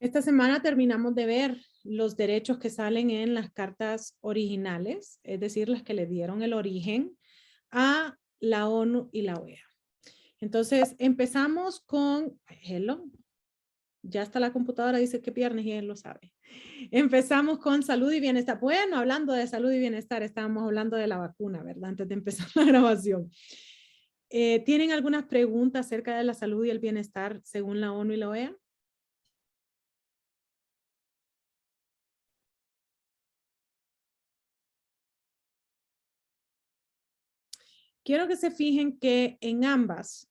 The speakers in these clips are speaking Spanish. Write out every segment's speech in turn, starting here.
Esta semana terminamos de ver los derechos que salen en las cartas originales, es decir, las que le dieron el origen a la ONU y la OEA. Entonces, empezamos con, hello, ya está la computadora, dice que viernes y él lo sabe. Empezamos con salud y bienestar. Bueno, hablando de salud y bienestar, estábamos hablando de la vacuna, ¿verdad? Antes de empezar la grabación. ¿Tienen algunas preguntas acerca de la salud y el bienestar según la ONU y la OEA? Quiero que se fijen que en ambas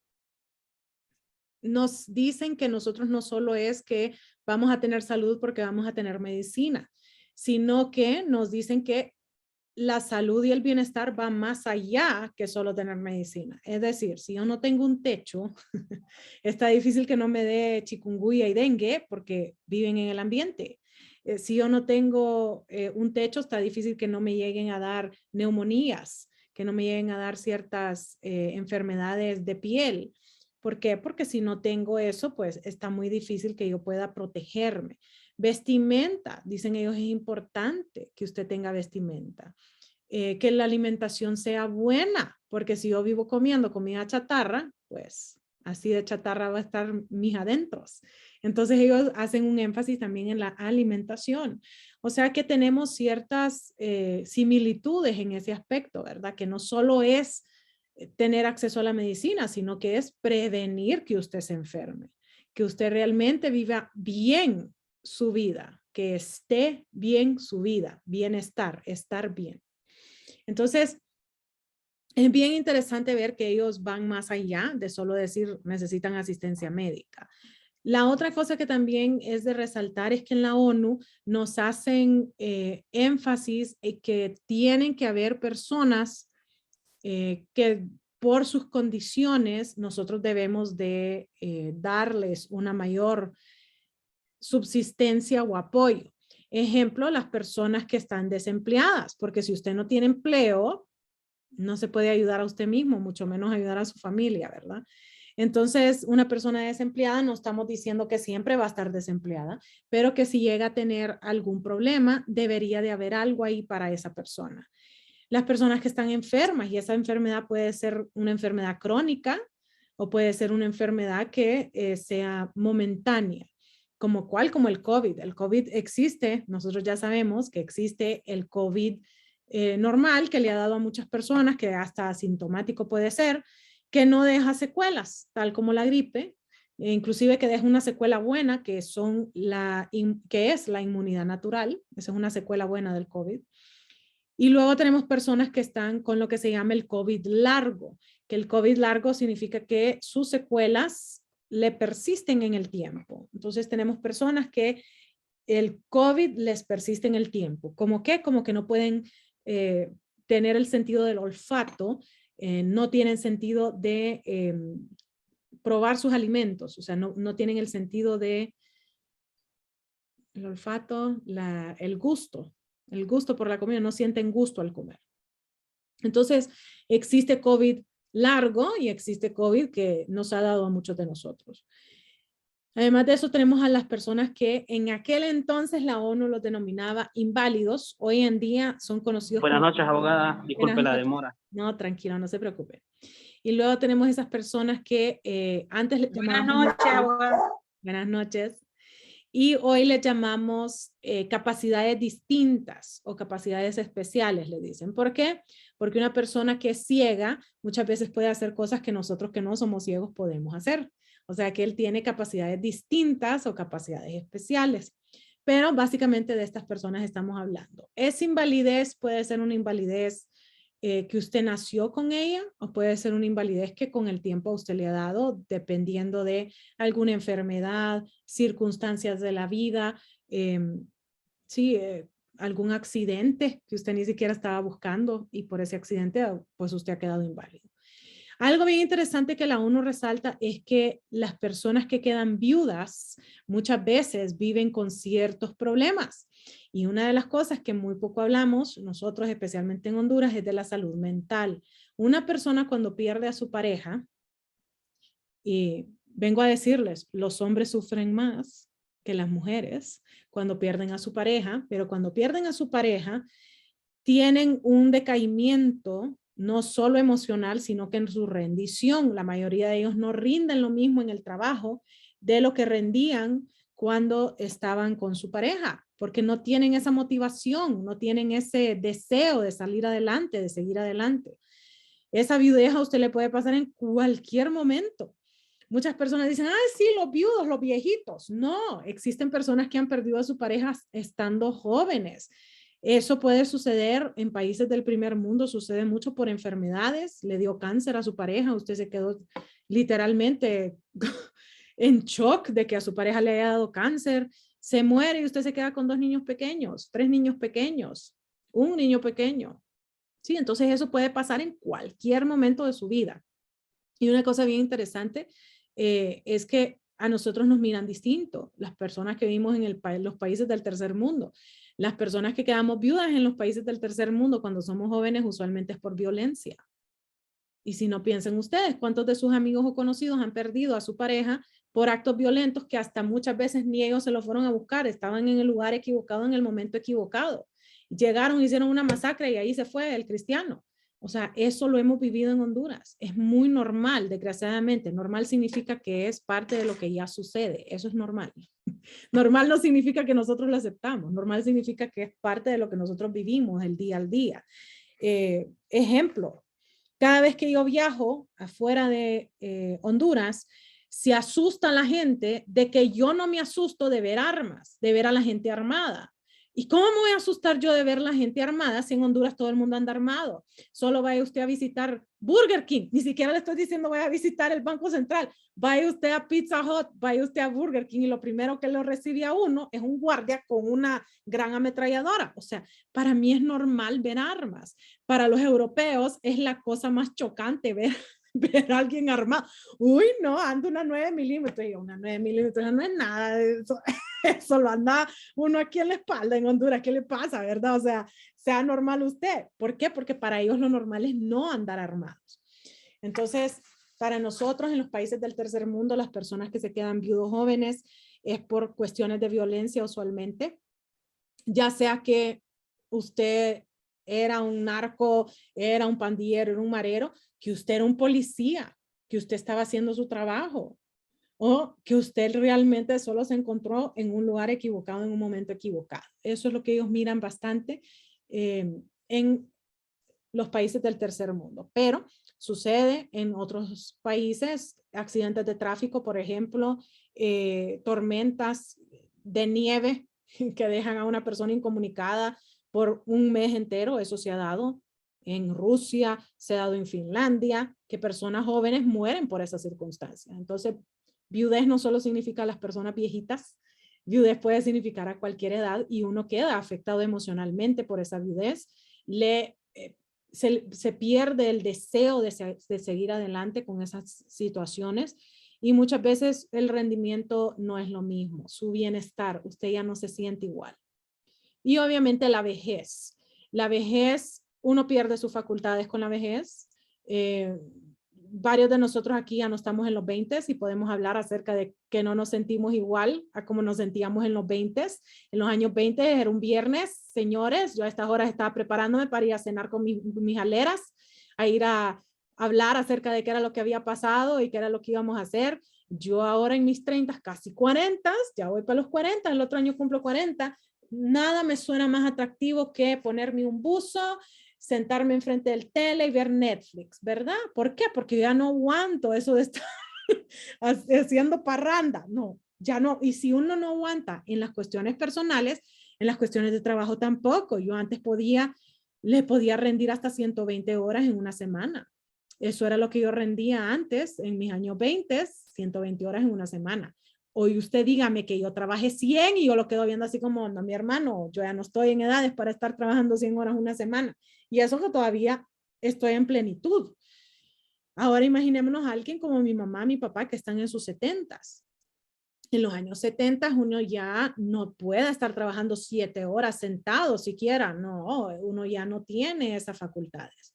nos dicen que nosotros no solo es que vamos a tener salud porque vamos a tener medicina, sino que nos dicen que la salud y el bienestar van más allá que solo tener medicina. Es decir, si yo no tengo un techo, está difícil que no me dé chikungunya y dengue porque viven en el ambiente. Si yo no tengo un techo, está difícil que no me lleguen a dar neumonías, que no me lleguen a dar ciertas enfermedades de piel. ¿Por qué? Porque si no tengo eso, pues está muy difícil que yo pueda protegerme. Vestimenta, dicen ellos, es importante que usted tenga vestimenta. Que la alimentación sea buena, porque si yo vivo comiendo comida chatarra, pues así de chatarra va a estar mis adentros. Entonces ellos hacen un énfasis también en la alimentación. O sea que tenemos ciertas similitudes en ese aspecto, ¿verdad? Que no solo es tener acceso a la medicina, sino que es prevenir que usted se enferme, que usted realmente viva bien su vida, que esté bien su vida, bienestar, estar bien. Entonces, es bien interesante ver que ellos van más allá de solo decir necesitan asistencia médica. La otra cosa que también es de resaltar es que en la ONU nos hacen énfasis en que tienen que haber personas que por sus condiciones nosotros debemos de darles una mayor subsistencia o apoyo. Ejemplo, las personas que están desempleadas, porque si usted no tiene empleo, no se puede ayudar a usted mismo, mucho menos ayudar a su familia, ¿verdad? Entonces, una persona desempleada, no estamos diciendo que siempre va a estar desempleada, pero que si llega a tener algún problema, debería de haber algo ahí para esa persona. Las personas que están enfermas, y esa enfermedad puede ser una enfermedad crónica o puede ser una enfermedad que sea momentánea, como cuál, como el COVID. El COVID existe, nosotros ya sabemos que existe el COVID normal que le ha dado a muchas personas, que hasta asintomático puede ser, que no deja secuelas, tal como la gripe, inclusive que deja una secuela buena, que que es la inmunidad natural. Esa es una secuela buena del COVID. Y luego tenemos personas que están con lo que se llama el COVID largo, que el COVID largo significa que sus secuelas le persisten en el tiempo. Entonces tenemos personas que el COVID les persiste en el tiempo. ¿Cómo qué? Como que no pueden tener el sentido del olfato, no tienen sentido de probar sus alimentos, o sea, no tienen el sentido de el olfato, el gusto por la comida, no sienten gusto al comer. Entonces, existe COVID largo y existe COVID que nos ha dado a muchos de nosotros. Además de eso, tenemos a las personas que en aquel entonces la ONU los denominaba inválidos. Hoy en día son conocidos Buenas como... noches, abogada. Buenas Disculpe la noches. demora. No, tranquilo, no se preocupe. Y luego tenemos esas personas que antes les Buenas llamábamos... noches, abogada. Buenas noches. Y hoy le llamamos capacidades distintas o capacidades especiales, le dicen. ¿Por qué? Porque una persona que es ciega muchas veces puede hacer cosas que nosotros que no somos ciegos podemos hacer. O sea que él tiene capacidades distintas o capacidades especiales. Pero básicamente de estas personas estamos hablando. ¿Es invalidez? Puede ser una invalidez que usted nació con ella o puede ser una invalidez que con el tiempo a usted le ha dado dependiendo de alguna enfermedad, circunstancias de la vida, sí, algún accidente que usted ni siquiera estaba buscando y por ese accidente pues usted ha quedado inválido. Algo bien interesante que la ONU resalta es que las personas que quedan viudas muchas veces viven con ciertos problemas. Y una de las cosas que muy poco hablamos, nosotros especialmente en Honduras, es de la salud mental. Una persona cuando pierde a su pareja, y vengo a decirles, los hombres sufren más que las mujeres cuando pierden a su pareja, pero cuando pierden a su pareja tienen un decaimiento no solo emocional, sino que en su rendición. La mayoría de ellos no rinden lo mismo en el trabajo de lo que rendían cuando estaban con su pareja, porque no tienen esa motivación, no tienen ese deseo de salir adelante, de seguir adelante. Esa viudez a usted le puede pasar en cualquier momento. Muchas personas dicen, ah, sí, los viudos, los viejitos. No, existen personas que han perdido a su pareja estando jóvenes. Eso puede suceder en países del primer mundo, sucede mucho por enfermedades. Le dio cáncer a su pareja, usted se quedó literalmente en shock de que a su pareja le haya dado cáncer. Se muere y usted se queda con 2 niños pequeños, 3 niños pequeños, un niño pequeño. Sí, entonces eso puede pasar en cualquier momento de su vida. Y una cosa bien interesante es que a nosotros nos miran distinto, las personas que vivimos en los países del tercer mundo. Las personas que quedamos viudas en los países del tercer mundo cuando somos jóvenes usualmente es por violencia. Y si no, piensen ustedes, ¿cuántos de sus amigos o conocidos han perdido a su pareja por actos violentos que hasta muchas veces ni ellos se lo fueron a buscar, estaban en el lugar equivocado en el momento equivocado? Llegaron, hicieron una masacre y ahí se fue el cristiano. O sea, eso lo hemos vivido en Honduras. Es muy normal, desgraciadamente. Normal significa que es parte de lo que ya sucede. Eso es normal. Normal no significa que nosotros lo aceptamos. Normal significa que es parte de lo que nosotros vivimos el día al día. Ejemplo, cada vez que yo viajo afuera de Honduras, se asusta la gente de que yo no me asusto de ver armas, de ver a la gente armada. ¿Y cómo me voy a asustar yo de ver la gente armada si en Honduras todo el mundo anda armado? Solo vaya usted a visitar Burger King, ni siquiera le estoy diciendo vaya a visitar el Banco Central, vaya usted a Pizza Hut, vaya usted a Burger King y lo primero que lo recibe a uno es un guardia con una gran ametralladora. O sea, para mí es normal ver armas. Para los europeos es la cosa más chocante ver a alguien armado. Uy, no, anda una 9 milímetros. Y una 9 milímetros no es nada de eso. Eso lo anda uno aquí en la espalda en Honduras. ¿Qué le pasa, verdad? O sea normal usted. ¿Por qué? Porque para ellos lo normal es no andar armados. Entonces, para nosotros en los países del tercer mundo, las personas que se quedan viudos jóvenes es por cuestiones de violencia usualmente. Ya sea que usted era un narco, era un pandillero, era un marero, que usted era un policía, que usted estaba haciendo su trabajo, o que usted realmente solo se encontró en un lugar equivocado, en un momento equivocado. Eso es lo que ellos miran bastante en los países del tercer mundo, pero sucede en otros países, accidentes de tráfico, por ejemplo, tormentas de nieve que dejan a una persona incomunicada por un mes entero. Eso se ha dado en Rusia, se ha dado en Finlandia, que personas jóvenes mueren por esas circunstancias. Entonces, viudez no solo significa a las personas viejitas, viudez puede significar a cualquier edad y uno queda afectado emocionalmente por esa viudez. Se pierde el deseo de seguir adelante con esas situaciones y muchas veces el rendimiento no es lo mismo, su bienestar, usted ya no se siente igual. Y obviamente la vejez, uno pierde sus facultades con la vejez. Varios de nosotros aquí ya no estamos en los 20 y podemos hablar acerca de que no nos sentimos igual a como nos sentíamos en los 20. En los años 20 era un viernes, señores, yo a estas horas estaba preparándome para ir a cenar con mis aleras, a ir a hablar acerca de qué era lo que había pasado y qué era lo que íbamos a hacer. Yo ahora en mis 30, casi 40, ya voy para los 40, el otro año cumplo 40, nada me suena más atractivo que ponerme un buzo, sentarme enfrente del tele y ver Netflix, ¿verdad? ¿Por qué? Porque ya no aguanto eso de estar haciendo parranda. No, ya no. Y si uno no aguanta en las cuestiones personales, en las cuestiones de trabajo tampoco. Yo antes le podía rendir hasta 120 horas en una semana. Eso era lo que yo rendía antes, en mis años 20, 120 horas en una semana. Hoy usted dígame que yo trabaje 100 y yo lo quedo viendo así como, no, mi hermano, yo ya no estoy en edades para estar trabajando 100 horas una semana. Y eso que todavía estoy en plenitud. Ahora imaginémonos a alguien como mi mamá, mi papá, que están en sus 70s. En los años 70 uno ya no puede estar trabajando 7 horas sentado siquiera. No, uno ya no tiene esas facultades.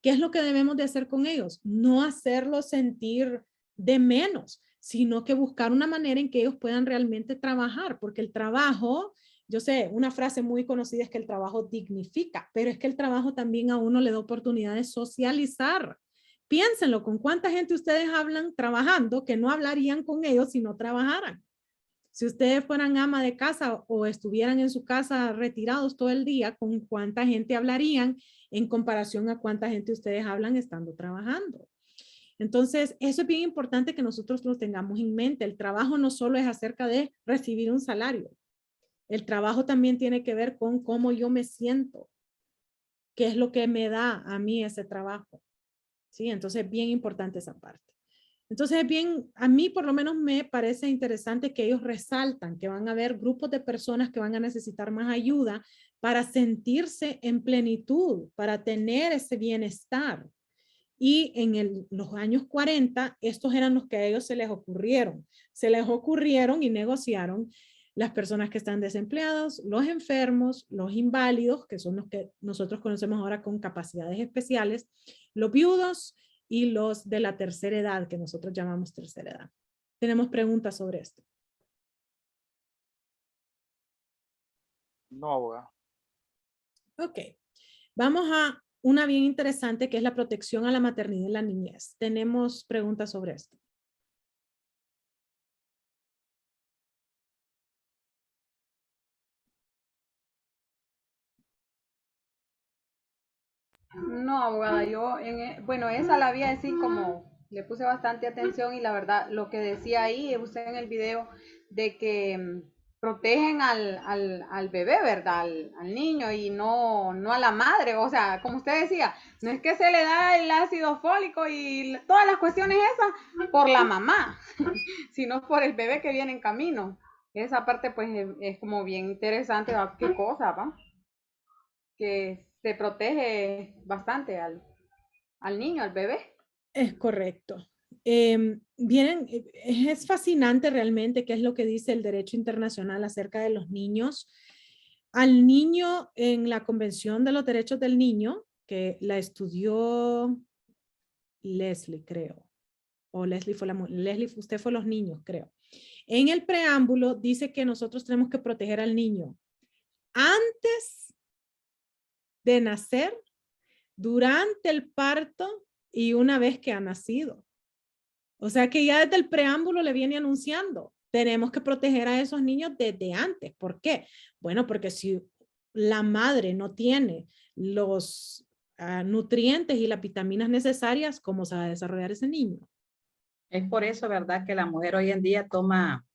¿Qué es lo que debemos de hacer con ellos? No hacerlos sentir de menos, sino que buscar una manera en que ellos puedan realmente trabajar, porque el trabajo, yo sé, una frase muy conocida es que el trabajo dignifica, pero es que el trabajo también a uno le da oportunidad de socializar. Piénsenlo, ¿con cuánta gente ustedes hablan trabajando que no hablarían con ellos si no trabajaran? Si ustedes fueran ama de casa o estuvieran en su casa retirados todo el día, ¿con cuánta gente hablarían en comparación a cuánta gente ustedes hablan estando trabajando? Entonces, eso es bien importante que nosotros lo tengamos en mente. El trabajo no solo es acerca de recibir un salario. El trabajo también tiene que ver con cómo yo me siento, qué es lo que me da a mí ese trabajo. ¿Sí? Entonces, es bien importante esa parte. Entonces, bien, a mí por lo menos me parece interesante que ellos resaltan que van a haber grupos de personas que van a necesitar más ayuda para sentirse en plenitud, para tener ese bienestar. Y en los años 40, estos eran los que a ellos se les ocurrieron. Se les ocurrieron y negociaron las personas que están desempleados, los enfermos, los inválidos, que son los que nosotros conocemos ahora con capacidades especiales, los viudos y los de la tercera edad, que nosotros llamamos tercera edad. Tenemos preguntas sobre esto. No, abogada. Ok, vamos a una bien interesante que es la protección a la maternidad y la niñez. Tenemos preguntas sobre esto. No, abogada, bueno, esa la vi así como le puse bastante atención y la verdad, lo que decía ahí usted en el video de que protegen al bebé, ¿verdad? Al niño y no a la madre, o sea, como usted decía, no es que se le da el ácido fólico y todas las cuestiones esas por la mamá, sino por el bebé que viene en camino. Esa parte pues es como bien interesante, ¿va? ¿Qué cosa, va? Que se protege bastante al niño, al bebé. Es correcto. Es fascinante realmente qué es lo que dice el derecho internacional acerca de los niños. Al niño en la Convención de los Derechos del Niño, que la estudió Leslie, creo. O Leslie fue Leslie, usted fue los niños, creo. En el preámbulo dice que nosotros tenemos que proteger al niño antes de nacer, durante el parto y una vez que ha nacido. O sea que ya desde el preámbulo le viene anunciando, tenemos que proteger a esos niños desde antes. ¿Por qué? Bueno, porque si la madre no tiene los nutrientes y las vitaminas necesarias, ¿cómo se va a desarrollar ese niño? Es por eso, ¿verdad?, que la mujer hoy en día toma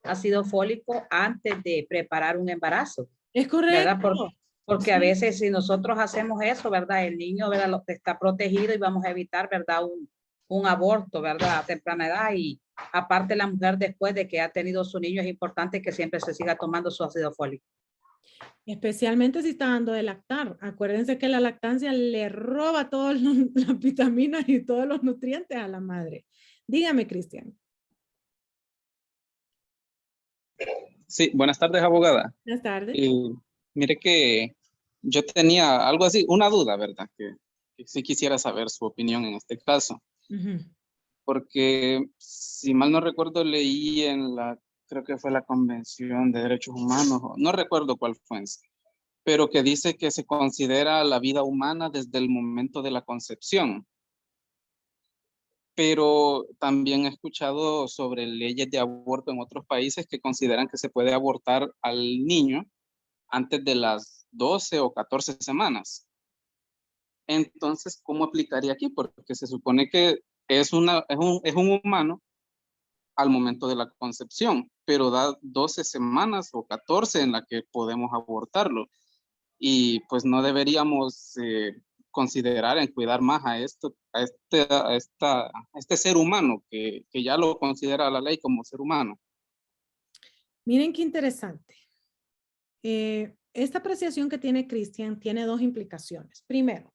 ácido fólico antes de preparar un embarazo. Es ¿Verdad? correcto. Porque a veces si nosotros hacemos eso, ¿verdad? El niño, ¿verdad?, está protegido y vamos a evitar, ¿verdad?, un aborto, ¿verdad?, a temprana edad. Y aparte la mujer después de que ha tenido su niño es importante que siempre se siga tomando su ácido fólico. Especialmente si está dando de lactar. Acuérdense que la lactancia le roba todas las vitaminas y todos los nutrientes a la madre. Dígame, Cristian. Sí, buenas tardes, abogada. Buenas tardes. Mire que yo tenía algo así, una duda, ¿verdad? Que sí quisiera saber su opinión en este caso. Porque si mal no recuerdo, leí creo que fue la Convención de Derechos Humanos, no recuerdo cuál fue, pero que dice que se considera la vida humana desde el momento de la concepción. Pero también he escuchado sobre leyes de aborto en otros países que consideran que se puede abortar al niño antes de las 12 o 14 semanas. Entonces, ¿cómo aplicaría aquí? Porque se supone que es un humano al momento de la concepción, pero da 12 semanas o 14 en la que podemos abortarlo. Y pues no deberíamos considerar en cuidar más a este ser humano que ya lo considera la ley como ser humano. Miren qué interesante. Esta apreciación que tiene Cristian tiene dos implicaciones. Primero,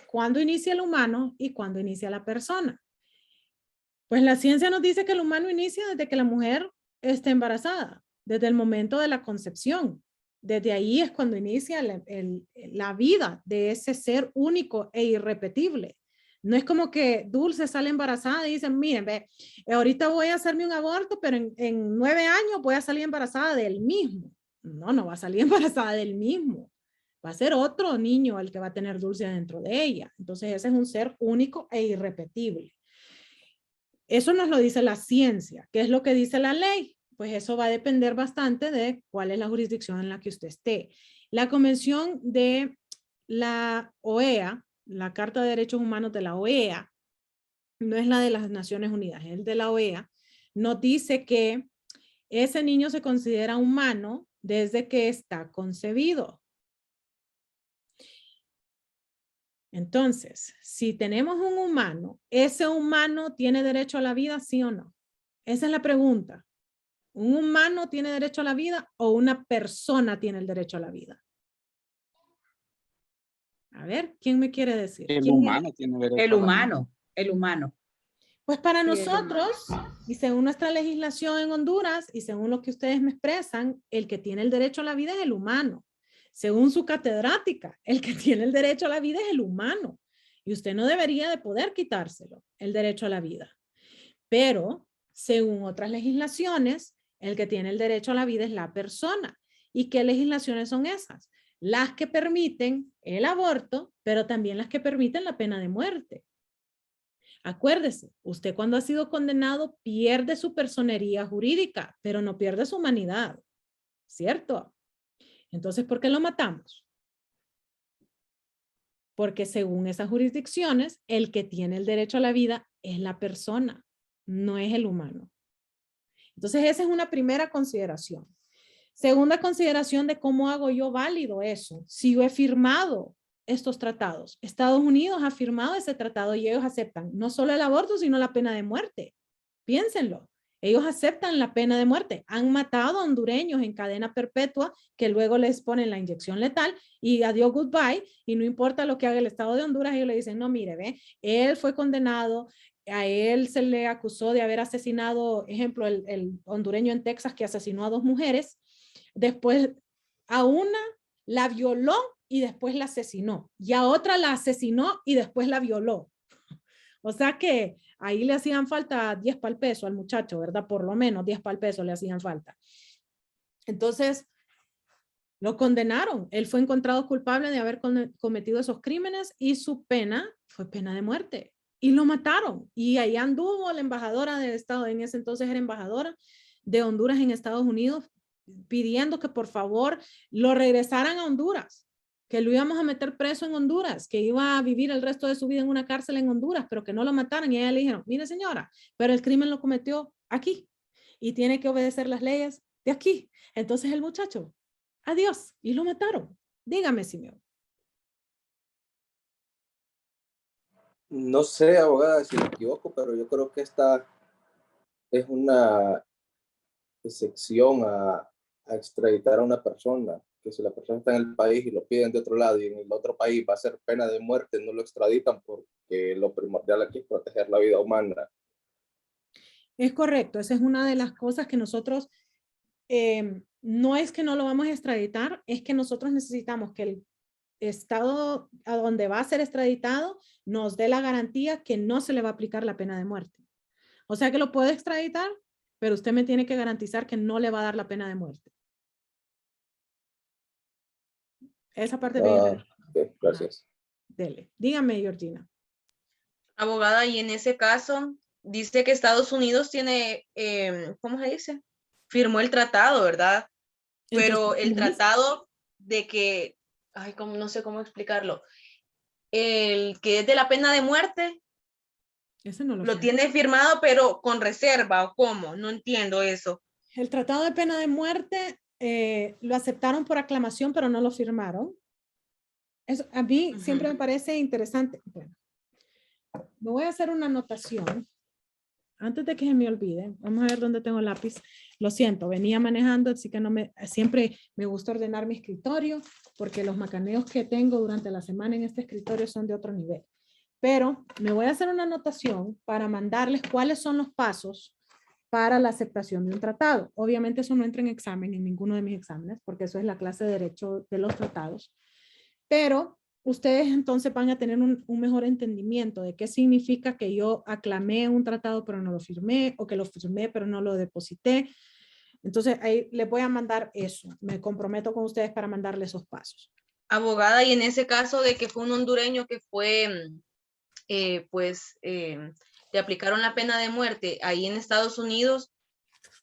¿cuándo inicia el humano y cuándo inicia la persona? Pues la ciencia nos dice que el humano inicia desde que la mujer está embarazada, desde el momento de la concepción. Desde ahí es cuando inicia la vida de ese ser único e irrepetible. No es como que Dulce sale embarazada y dicen, miren, ve, ahorita voy a hacerme un aborto, pero en 9 años voy a salir embarazada del mismo. No, no va a salir embarazada del mismo. Va a ser otro niño el que va a tener Dulce dentro de ella. Entonces ese es un ser único e irrepetible. Eso nos lo dice la ciencia. ¿Qué es lo que dice la ley? Pues eso va a depender bastante de cuál es la jurisdicción en la que usted esté. La Convención de la OEA, la Carta de Derechos Humanos de la OEA, no es la de las Naciones Unidas, es el de la OEA, nos dice que ese niño se considera humano desde que está concebido. Entonces, si tenemos un humano, ¿ese humano tiene derecho a la vida, sí o no? Esa es la pregunta. ¿Un humano tiene derecho a la vida o una persona tiene el derecho a la vida? A ver, ¿quién me quiere decir? El ¿Quién humano tiene derecho El a la vida. humano, el humano. Pues para Sí, nosotros, y según nuestra legislación en Honduras, y según lo que ustedes me expresan, el que tiene el derecho a la vida es el humano. Según su catedrática, el que tiene el derecho a la vida es el humano. Y usted no debería de poder quitárselo, el derecho a la vida. Pero, según otras legislaciones, el que tiene el derecho a la vida es la persona. ¿Y qué legislaciones son esas? Las que permiten el aborto, pero también las que permiten la pena de muerte. Acuérdese, usted cuando ha sido condenado pierde su personería jurídica, pero no pierde su humanidad, ¿cierto? Entonces, ¿por qué lo matamos? Porque según esas jurisdicciones, el que tiene el derecho a la vida es la persona, no es el humano. Entonces, esa es una primera consideración. Segunda consideración de cómo hago yo válido eso. Si yo he firmado estos tratados, Estados Unidos ha firmado ese tratado y ellos aceptan no solo el aborto, sino la pena de muerte. Piénsenlo. Ellos aceptan la pena de muerte. Han matado a hondureños en cadena perpetua que luego les ponen la inyección letal y adiós, goodbye. Y no importa lo que haga el Estado de Honduras, ellos le dicen, no, mire, ve, él fue condenado, a él se le acusó de haber asesinado, ejemplo, el hondureño en Texas que asesinó a 2 mujeres. Después a una la violó y después la asesinó. Y a otra la asesinó y después la violó. O sea que ahí le hacían falta 10 para el peso al muchacho, ¿verdad? Por lo menos 10 para el peso le hacían falta. Entonces, lo condenaron. Él fue encontrado culpable de haber cometido esos crímenes y su pena fue pena de muerte. Y lo mataron. Y ahí anduvo la embajadora del Estado, en ese entonces era embajadora de Honduras en Estados Unidos, pidiendo que por favor lo regresaran a Honduras, que lo íbamos a meter preso en Honduras, que iba a vivir el resto de su vida en una cárcel en Honduras, pero que no lo mataran. Y ella le dijeron, mire señora, pero el crimen lo cometió aquí y tiene que obedecer las leyes de aquí. Entonces el muchacho, adiós, y lo mataron. Dígame, Simeón. No sé, abogada, si me equivoco, pero yo creo que esta es una excepción a extraditar a una persona, que si la persona está en el país y lo piden de otro lado y en el otro país va a ser pena de muerte, no lo extraditan porque lo primordial aquí es proteger la vida humana. Es correcto, esa es una de las cosas que nosotros, no es que no lo vamos a extraditar, es que nosotros necesitamos que el estado a donde va a ser extraditado nos dé la garantía que no se le va a aplicar la pena de muerte. O sea que lo puede extraditar, pero usted me tiene que garantizar que no le va a dar la pena de muerte. Esa parte bien. Okay, gracias. Dele. Dígame, Georgina. Abogada, y en ese caso dice que Estados Unidos tiene, ¿cómo se dice? Firmó el tratado, ¿verdad? Pero Entonces, el tratado de que, ay, no sé cómo explicarlo, el que es de la pena de muerte, ese no lo tiene firmado, pero con reserva, ¿o cómo? No entiendo eso. El tratado de pena de muerte lo aceptaron por aclamación, pero no lo firmaron. Eso, a mí siempre me parece interesante. Bueno, me voy a hacer una anotación. Antes de que se me olvide, vamos a ver dónde tengo el lápiz. Lo siento, venía manejando, así que siempre me gusta ordenar mi escritorio, porque los macaneos que tengo durante la semana en este escritorio son de otro nivel. Pero me voy a hacer una anotación para mandarles cuáles son los pasos para la aceptación de un tratado. Obviamente eso no entra en examen, en ninguno de mis exámenes, porque eso es la clase de derecho de los tratados. Pero ustedes entonces van a tener un mejor entendimiento de qué significa que yo aclamé un tratado pero no lo firmé, o que lo firmé pero no lo deposité. Entonces ahí les voy a mandar eso. Me comprometo con ustedes para mandarle esos pasos. Abogada, y en ese caso de que fue un hondureño que fue, le aplicaron la pena de muerte ahí en Estados Unidos,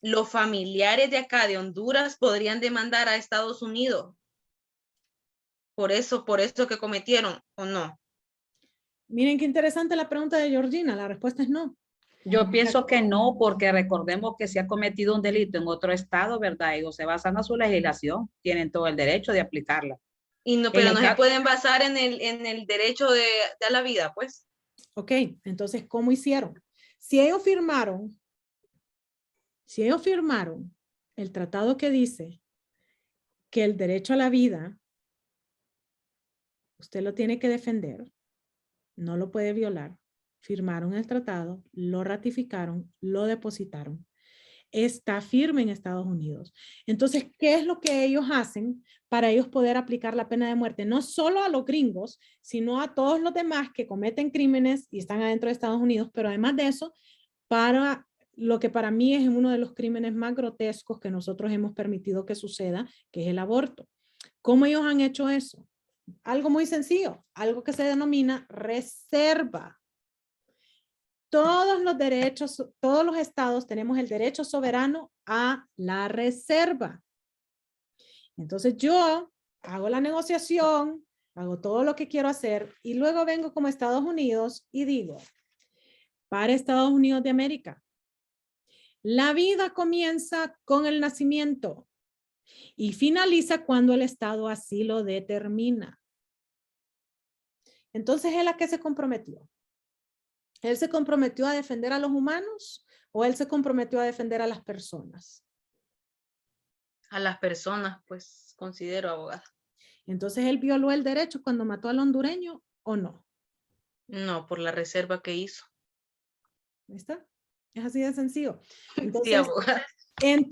los familiares de acá de Honduras podrían demandar a Estados Unidos por eso que cometieron, ¿o no? Miren qué interesante la pregunta de Georgina. La respuesta es no. Yo pienso que no, porque recordemos que si ha cometido un delito en otro estado, ¿verdad? Ellos se basan a su legislación, tienen todo el derecho de aplicarla. Y no, pero no se pueden basar en el derecho de la vida, pues. Ok, entonces, ¿cómo hicieron? Si ellos firmaron el tratado que dice que el derecho a la vida, usted lo tiene que defender, no lo puede violar, firmaron el tratado, lo ratificaron, lo depositaron, está firme en Estados Unidos. Entonces, ¿qué es lo que ellos hacen para ellos poder aplicar la pena de muerte? No solo a los gringos, sino a todos los demás que cometen crímenes y están adentro de Estados Unidos, pero además de eso, para lo que para mí es uno de los crímenes más grotescos que nosotros hemos permitido que suceda, que es el aborto. ¿Cómo ellos han hecho eso? Algo muy sencillo, algo que se denomina reserva. Todos los derechos, todos los estados tenemos el derecho soberano a la reserva. Entonces yo hago la negociación, hago todo lo que quiero hacer y luego vengo como Estados Unidos y digo, para Estados Unidos de América, la vida comienza con el nacimiento y finaliza cuando el estado así lo determina. Entonces, ¿él a qué se comprometió? ¿Él se comprometió a defender a los humanos o él se comprometió a defender a las personas? A las personas, pues, considero, abogada. Entonces, ¿él violó el derecho cuando mató al hondureño o no? No, por la reserva que hizo. ¿Ahí está? Es así de sencillo. Entonces, sí, abogada. en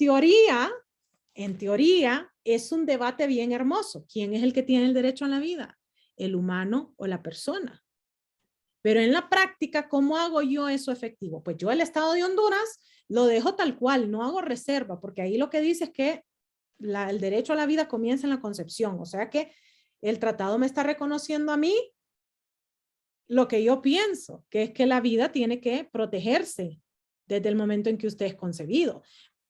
teoría, es un debate bien hermoso. ¿Quién es el que tiene el derecho a la vida? ¿El humano o la persona? Pero en la práctica, ¿cómo hago yo eso efectivo? Pues yo el estado de Honduras lo dejo tal cual, no hago reserva, porque ahí lo que dice es que el derecho a la vida comienza en la concepción. O sea que el tratado me está reconociendo a mí lo que yo pienso, que es que la vida tiene que protegerse desde el momento en que usted es concebido.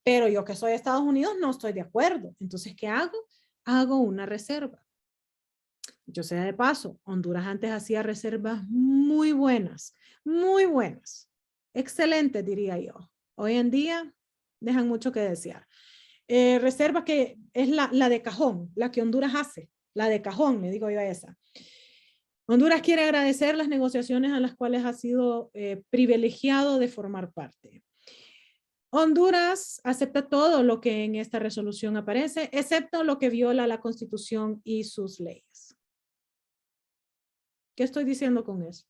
Pero yo que soy de Estados Unidos no estoy de acuerdo. Entonces, ¿qué hago? Hago una reserva. Yo sé de paso, Honduras antes hacía reservas muy buenas, excelentes diría yo. Hoy en día dejan mucho que desear. Reserva que es la de cajón, la que Honduras hace, la de cajón, me digo yo a esa. Honduras quiere agradecer las negociaciones a las cuales ha sido privilegiado de formar parte. Honduras acepta todo lo que en esta resolución aparece, excepto lo que viola la Constitución y sus leyes. ¿Qué estoy diciendo con eso?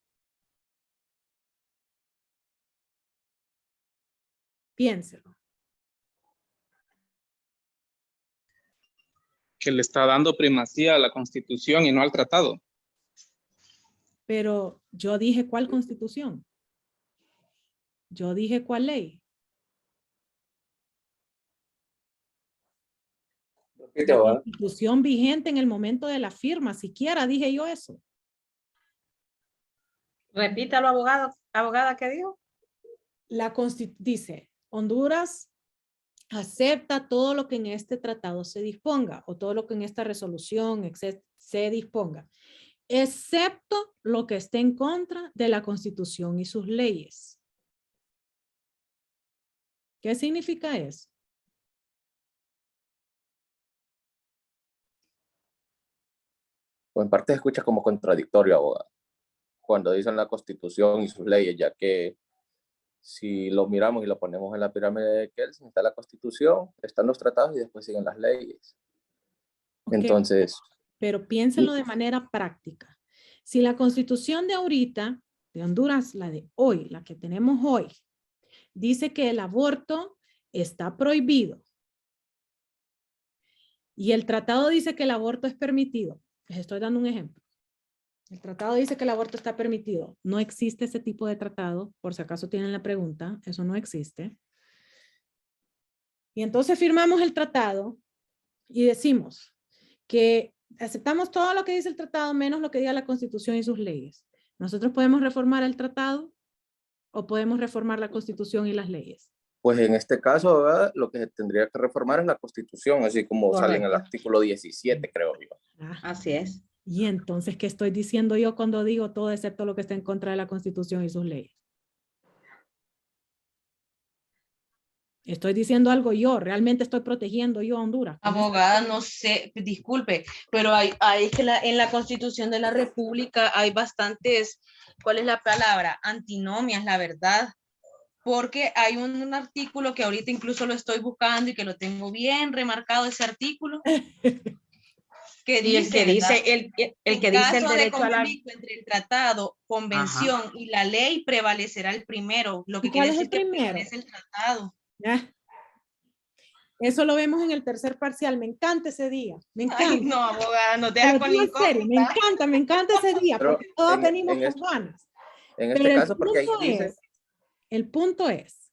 Piénselo. Que le está dando primacía a la Constitución y no al tratado. Pero yo dije ¿cuál Constitución? Yo dije ¿cuál ley? La Constitución vigente en el momento de la firma, siquiera dije yo eso. Repítalo, abogada, ¿qué dijo? Dice, Honduras acepta todo lo que en este tratado se disponga o todo lo que en esta resolución se disponga, excepto lo que esté en contra de la Constitución y sus leyes. ¿Qué significa eso? Pues en parte se escucha como contradictorio, abogado, cuando dicen la Constitución y sus leyes, ya que si lo miramos y lo ponemos en la pirámide de Kelsen, está la Constitución, están los tratados y después siguen las leyes. Okay. Entonces... Pero piénsenlo de manera práctica. Si la Constitución de ahorita, de Honduras, la de hoy, la que tenemos hoy, dice que el aborto está prohibido y el tratado dice que el aborto es permitido, les estoy dando un ejemplo. El tratado dice que el aborto está permitido. No existe ese tipo de tratado, por si acaso tienen la pregunta, eso no existe. Y entonces firmamos el tratado y decimos que aceptamos todo lo que dice el tratado menos lo que diga la Constitución y sus leyes. Nosotros podemos reformar el tratado o podemos reformar la Constitución y las leyes. Pues en este caso, ¿verdad? Lo que se tendría que reformar es la Constitución, así como sale en el Correcto. artículo 17, creo yo. Así es. Y entonces, ¿qué estoy diciendo yo cuando digo todo excepto lo que está en contra de la Constitución y sus leyes? Estoy diciendo algo yo, realmente estoy protegiendo yo a Honduras. Abogada, no sé, disculpe, pero hay que en la Constitución de la República hay bastantes, ¿cuál es la palabra? Antinomias, la verdad. Porque hay un artículo que ahorita incluso lo estoy buscando y que lo tengo bien remarcado, ese artículo. Que Y el que dice, el que dice el derecho a la... entre el tratado, convención y la ley prevalecerá el primero, lo que quiere decir que prevalece el tratado. ¿Ya? Eso lo vemos en el tercer parcial. Me encanta ese día. Me encanta. Ay, no, abogada, no te hagas con incógnita. Me encanta ese día, Pero porque todos venimos con ganas. En este caso, porque ahí dice... El punto es,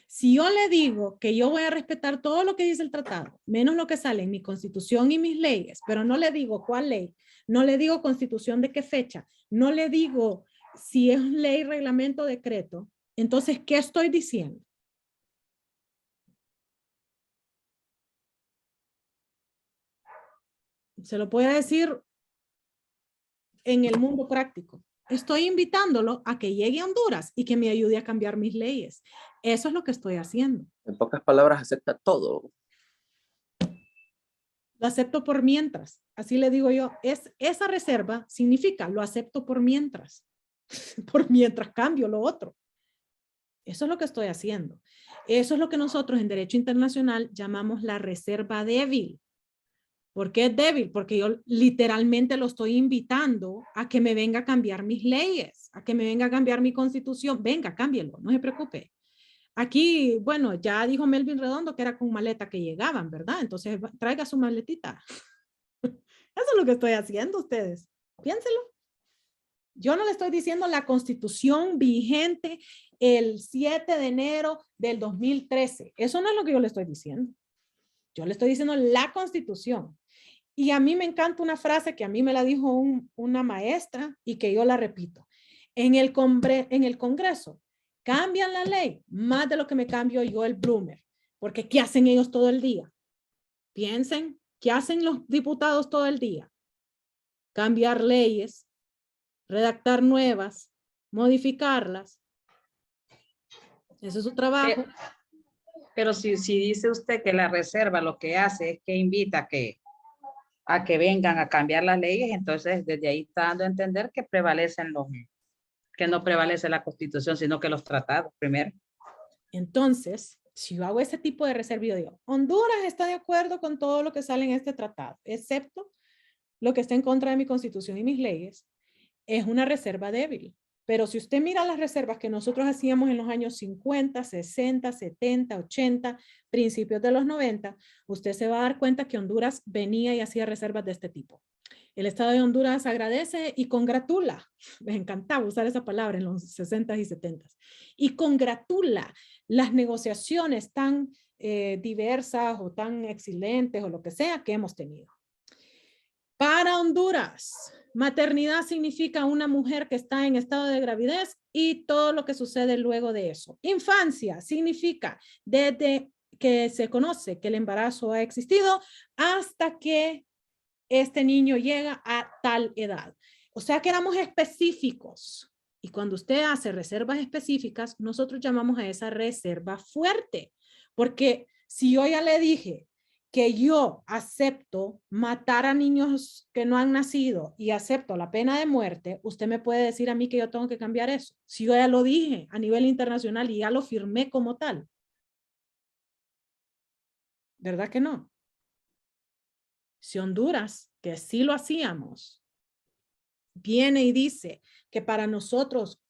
si yo le digo que yo voy a respetar todo lo que dice el tratado, menos lo que sale en mi Constitución y mis leyes, pero no le digo cuál ley, no le digo Constitución de qué fecha, no le digo si es ley, reglamento, decreto, entonces, ¿qué estoy diciendo? Se lo voy a decir en el mundo práctico. Estoy invitándolo a que llegue a Honduras y que me ayude a cambiar mis leyes. Eso es lo que estoy haciendo. En pocas palabras, acepta todo. Lo acepto por mientras. Así le digo yo. Esa reserva significa lo acepto por mientras. Por mientras cambio lo otro. Eso es lo que estoy haciendo. Eso es lo que nosotros en Derecho Internacional llamamos la reserva débil. ¿Por qué es débil? Porque yo literalmente lo estoy invitando a que me venga a cambiar mis leyes, a que me venga a cambiar mi Constitución. Venga, cámbielo, no se preocupe. Aquí, bueno, ya dijo Melvin Redondo que era con maleta que llegaban, ¿verdad? Entonces, traiga su maletita. Eso es lo que estoy haciendo ustedes. Piénselo. Yo no le estoy diciendo la Constitución vigente el 7 de enero del 2013. Eso no es lo que yo le estoy diciendo. Yo le estoy diciendo la Constitución. Y a mí me encanta una frase que a mí me la dijo una maestra y que yo la repito. En el Congreso cambian la ley más de lo que me cambio yo el bloomer. Porque ¿qué hacen ellos todo el día? Piensen, ¿qué hacen los diputados todo el día? Cambiar leyes, redactar nuevas, modificarlas. Ese es su trabajo. Pero si dice usted que la reserva lo que hace es que invita a que vengan a cambiar las leyes, entonces desde ahí está dando a entender que que no prevalece la Constitución, sino que los tratados primero. Entonces, si yo hago ese tipo de reserva, yo digo, Honduras está de acuerdo con todo lo que sale en este tratado, excepto lo que está en contra de mi Constitución y mis leyes, es una reserva débil. Pero si usted mira las reservas que nosotros hacíamos en los años 50, 60, 70, 80, principios de los 90, usted se va a dar cuenta que Honduras venía y hacía reservas de este tipo. El Estado de Honduras agradece y congratula. Les encantaba usar esa palabra en los 60 y 70. Y congratula las negociaciones tan diversas o tan excelentes o lo que sea que hemos tenido. Para Honduras, maternidad significa una mujer que está en estado de gravidez y todo lo que sucede luego de eso. Infancia significa desde que se conoce que el embarazo ha existido hasta que este niño llega a tal edad. O sea que éramos específicos. Y cuando usted hace reservas específicas, nosotros llamamos a esa reserva fuerte. Porque si yo ya le dije que yo acepto matar a niños que no han nacido y acepto la pena de muerte, usted me puede decir a mí que yo tengo que cambiar eso. Si yo ya lo dije a nivel internacional y ya lo firmé como tal. ¿Verdad que no? Si Honduras, que sí lo hacíamos, viene y dice que para nosotros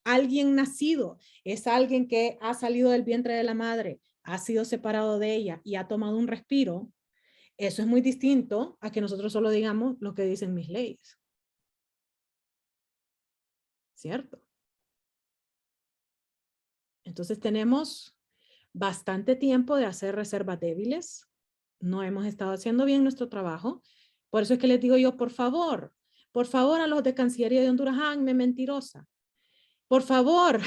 alguien nacido es alguien que ha salido del vientre de la madre, ha sido separado de ella y ha tomado un respiro, eso es muy distinto a que nosotros solo digamos lo que dicen mis leyes. ¿cierto? Entonces tenemos bastante tiempo de hacer reservas débiles. No hemos estado haciendo bien nuestro trabajo. Por eso es que les digo yo, por favor a los de Cancillería de Honduras, háganme mentirosa. Por favor,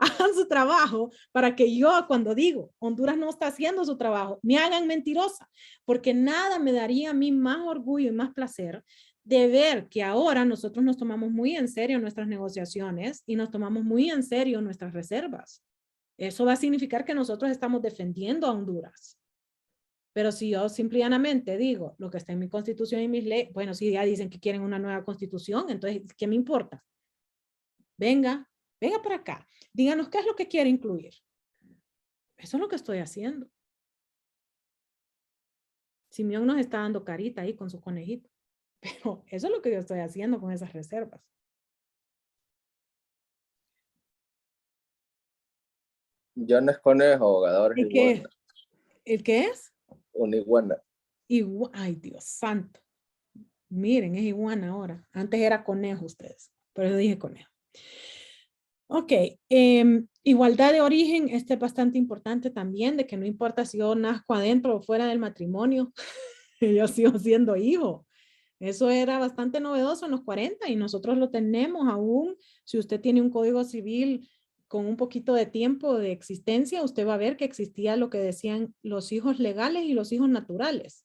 hagan su trabajo para que yo, cuando digo Honduras no está haciendo su trabajo, me hagan mentirosa, porque nada me daría a mí más orgullo y más placer de ver que ahora nosotros nos tomamos muy en serio nuestras negociaciones y nos tomamos muy en serio nuestras reservas. Eso va a significar que nosotros estamos defendiendo a Honduras. Pero si yo simplemente digo lo que está en mi constitución y mis leyes, bueno, si ya dicen que quieren una nueva constitución, entonces, ¿qué me importa? Venga para acá. Díganos qué es lo que quiere incluir. Eso es lo que estoy haciendo. Simeón nos está dando carita ahí con sus conejitos. Pero eso es lo que yo estoy haciendo con esas reservas. Ya no es conejo, abogador, es iguana. ¿El qué es? Una iguana. Ay, Dios santo. Miren, es iguana ahora. Antes era conejo ustedes. Por eso dije conejo. Ok. Igualdad de origen. Este es bastante importante también, de que no importa si yo nazco adentro o fuera del matrimonio. Yo sigo siendo hijo. Eso era bastante novedoso en los 40 y nosotros lo tenemos aún. Si usted tiene un código civil con un poquito de tiempo de existencia, usted va a ver que existía lo que decían los hijos legales y los hijos naturales.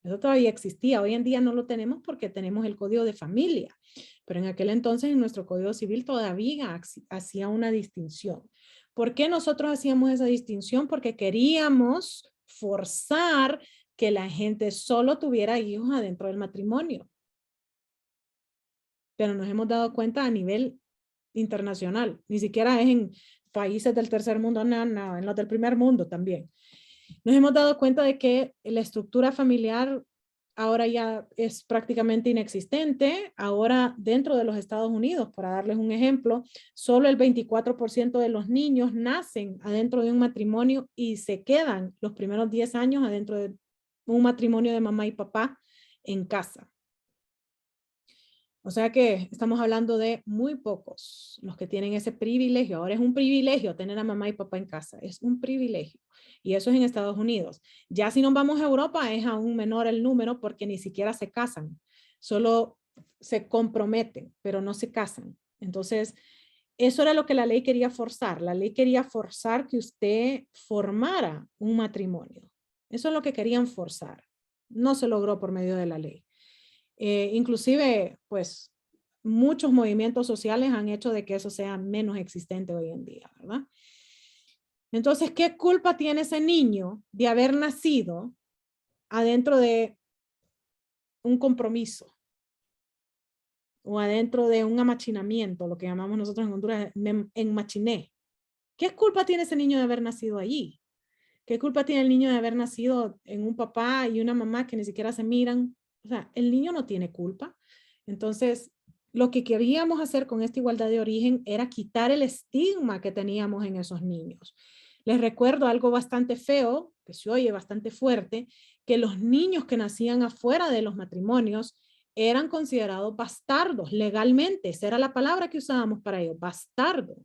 Eso todavía existía. Hoy en día no lo tenemos porque tenemos el código de familia. Pero en aquel entonces en nuestro código civil todavía hacía una distinción. ¿Por qué nosotros hacíamos esa distinción? Porque queríamos forzar que la gente solo tuviera hijos adentro del matrimonio. Pero nos hemos dado cuenta a nivel internacional. Ni siquiera es en países del tercer mundo, no, en los del primer mundo también. Nos hemos dado cuenta de que la estructura familiar ahora ya es prácticamente inexistente. Ahora dentro de los Estados Unidos, para darles un ejemplo, solo el 24% de los niños nacen adentro de un matrimonio y se quedan los primeros 10 años adentro de un matrimonio de mamá y papá en casa. O sea que estamos hablando de muy pocos los que tienen ese privilegio. Ahora es un privilegio tener a mamá y papá en casa. Es un privilegio. Y eso es en Estados Unidos. Ya si nos vamos a Europa es aún menor el número porque ni siquiera se casan. Solo se comprometen, pero no se casan. Entonces, eso era lo que la ley quería forzar. La ley quería forzar que usted formara un matrimonio. Eso es lo que querían forzar. No se logró por medio de la ley. Inclusive, pues, muchos movimientos sociales han hecho de que eso sea menos existente hoy en día, ¿verdad? Entonces, ¿qué culpa tiene ese niño de haber nacido adentro de un compromiso? O adentro de un amachinamiento, lo que llamamos nosotros en Honduras, en machiné. ¿Qué culpa tiene ese niño de haber nacido allí? ¿Qué culpa tiene el niño de haber nacido en un papá y una mamá que ni siquiera se miran? O sea, el niño no tiene culpa. Entonces, lo que queríamos hacer con esta igualdad de origen era quitar el estigma que teníamos en esos niños. Les recuerdo algo bastante feo, que se oye bastante fuerte, que los niños que nacían afuera de los matrimonios eran considerados bastardos legalmente. Esa era la palabra que usábamos para ellos, bastardo.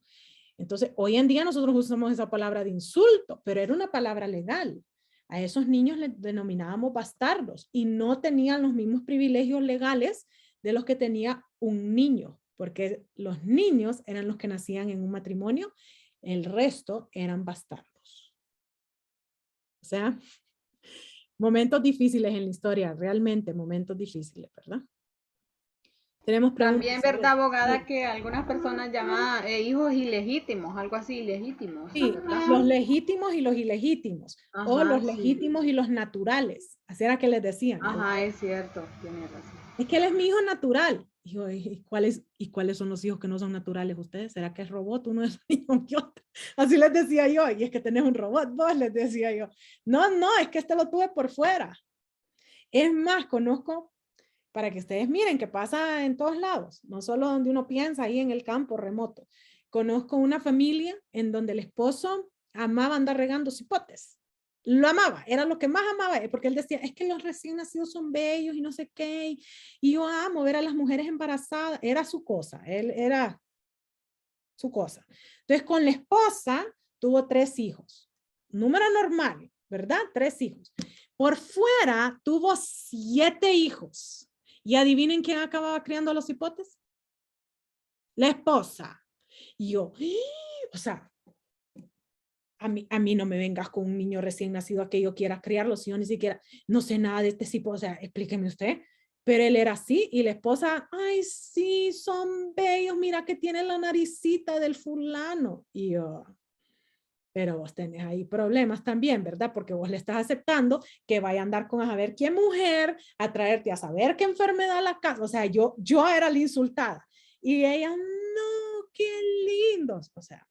Entonces, hoy en día nosotros usamos esa palabra de insulto, pero era una palabra legal. A esos niños les denominábamos bastardos y no tenían los mismos privilegios legales de los que tenía un niño, porque los niños eran los que nacían en un matrimonio, el resto eran bastardos. O sea, momentos difíciles en la historia, realmente momentos difíciles, ¿verdad? Tenemos preguntas. También, ¿verdad, abogada, que algunas personas llaman hijos ilegítimos, algo así, ilegítimos? Sí, ¿verdad? los legítimos y los ilegítimos, Ajá, o los sí. legítimos y los naturales, así era que les decían. Ajá, es cierto, tiene razón. Es que él es mi hijo natural. Dijo, ¿y cuáles son los hijos que no son naturales ustedes? ¿Será que es robot uno de esos niños que otro? Así les decía yo, y es que tenés un robot, vos les decía yo. No, es que este lo tuve por fuera. Es más, conozco, para que ustedes miren que pasa en todos lados, no solo donde uno piensa, ahí en el campo remoto. Conozco una familia en donde el esposo amaba andar regando cipotes. Lo amaba, era lo que más amaba, porque él decía, es que los recién nacidos son bellos y no sé qué, y yo amo ver a las mujeres embarazadas, era su cosa, él era su cosa. Entonces con la esposa tuvo 3 hijos, número normal, ¿verdad? 3 hijos. Por fuera tuvo 7 hijos, y adivinen quién acababa criando a los hipotes, la esposa. Y yo, o sea, a mí no me vengas con un niño recién nacido a que yo quiera criarlo, si yo ni siquiera, no sé nada de este tipo, o sea, explíqueme usted. Pero él era así, y la esposa, ay, sí, son bellos, mira que tiene la naricita del fulano. Y yo, pero vos tenés ahí problemas también, ¿verdad? Porque vos le estás aceptando que vaya a andar con a saber qué mujer, a traerte a saber qué enfermedad a la casa. O sea, yo era la insultada. Y ella, no, qué lindos. O sea,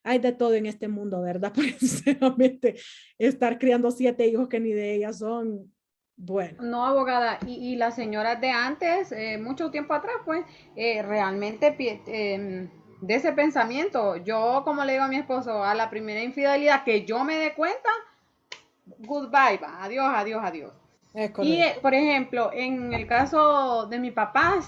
hay de todo en este mundo, ¿verdad? Porque sinceramente estar criando 7 hijos que ni de ellas son, bueno. No, abogada, y las señoras de antes, mucho tiempo atrás, pues, realmente de ese pensamiento, yo como le digo a mi esposo, a la primera infidelidad que yo me dé cuenta, goodbye, va, adiós, adiós, adiós. Y, por ejemplo, en el caso de mi papá,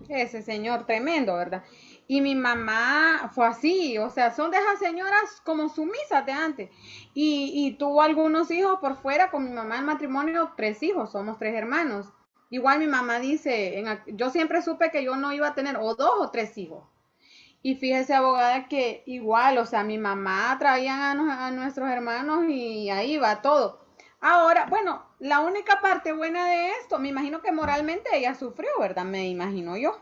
ese señor tremendo, ¿verdad? Y mi mamá fue así, o sea, son de esas señoras como sumisas de antes. Y tuvo algunos hijos por fuera con mi mamá en matrimonio, 3 hijos, somos 3 hermanos. Igual mi mamá dice, yo siempre supe que yo no iba a tener o 2 o 3 hijos. Y fíjese, abogada, que igual, o sea, mi mamá traía a nuestros hermanos y ahí va todo. Ahora, bueno, la única parte buena de esto, me imagino que moralmente ella sufrió, ¿verdad? Me imagino yo.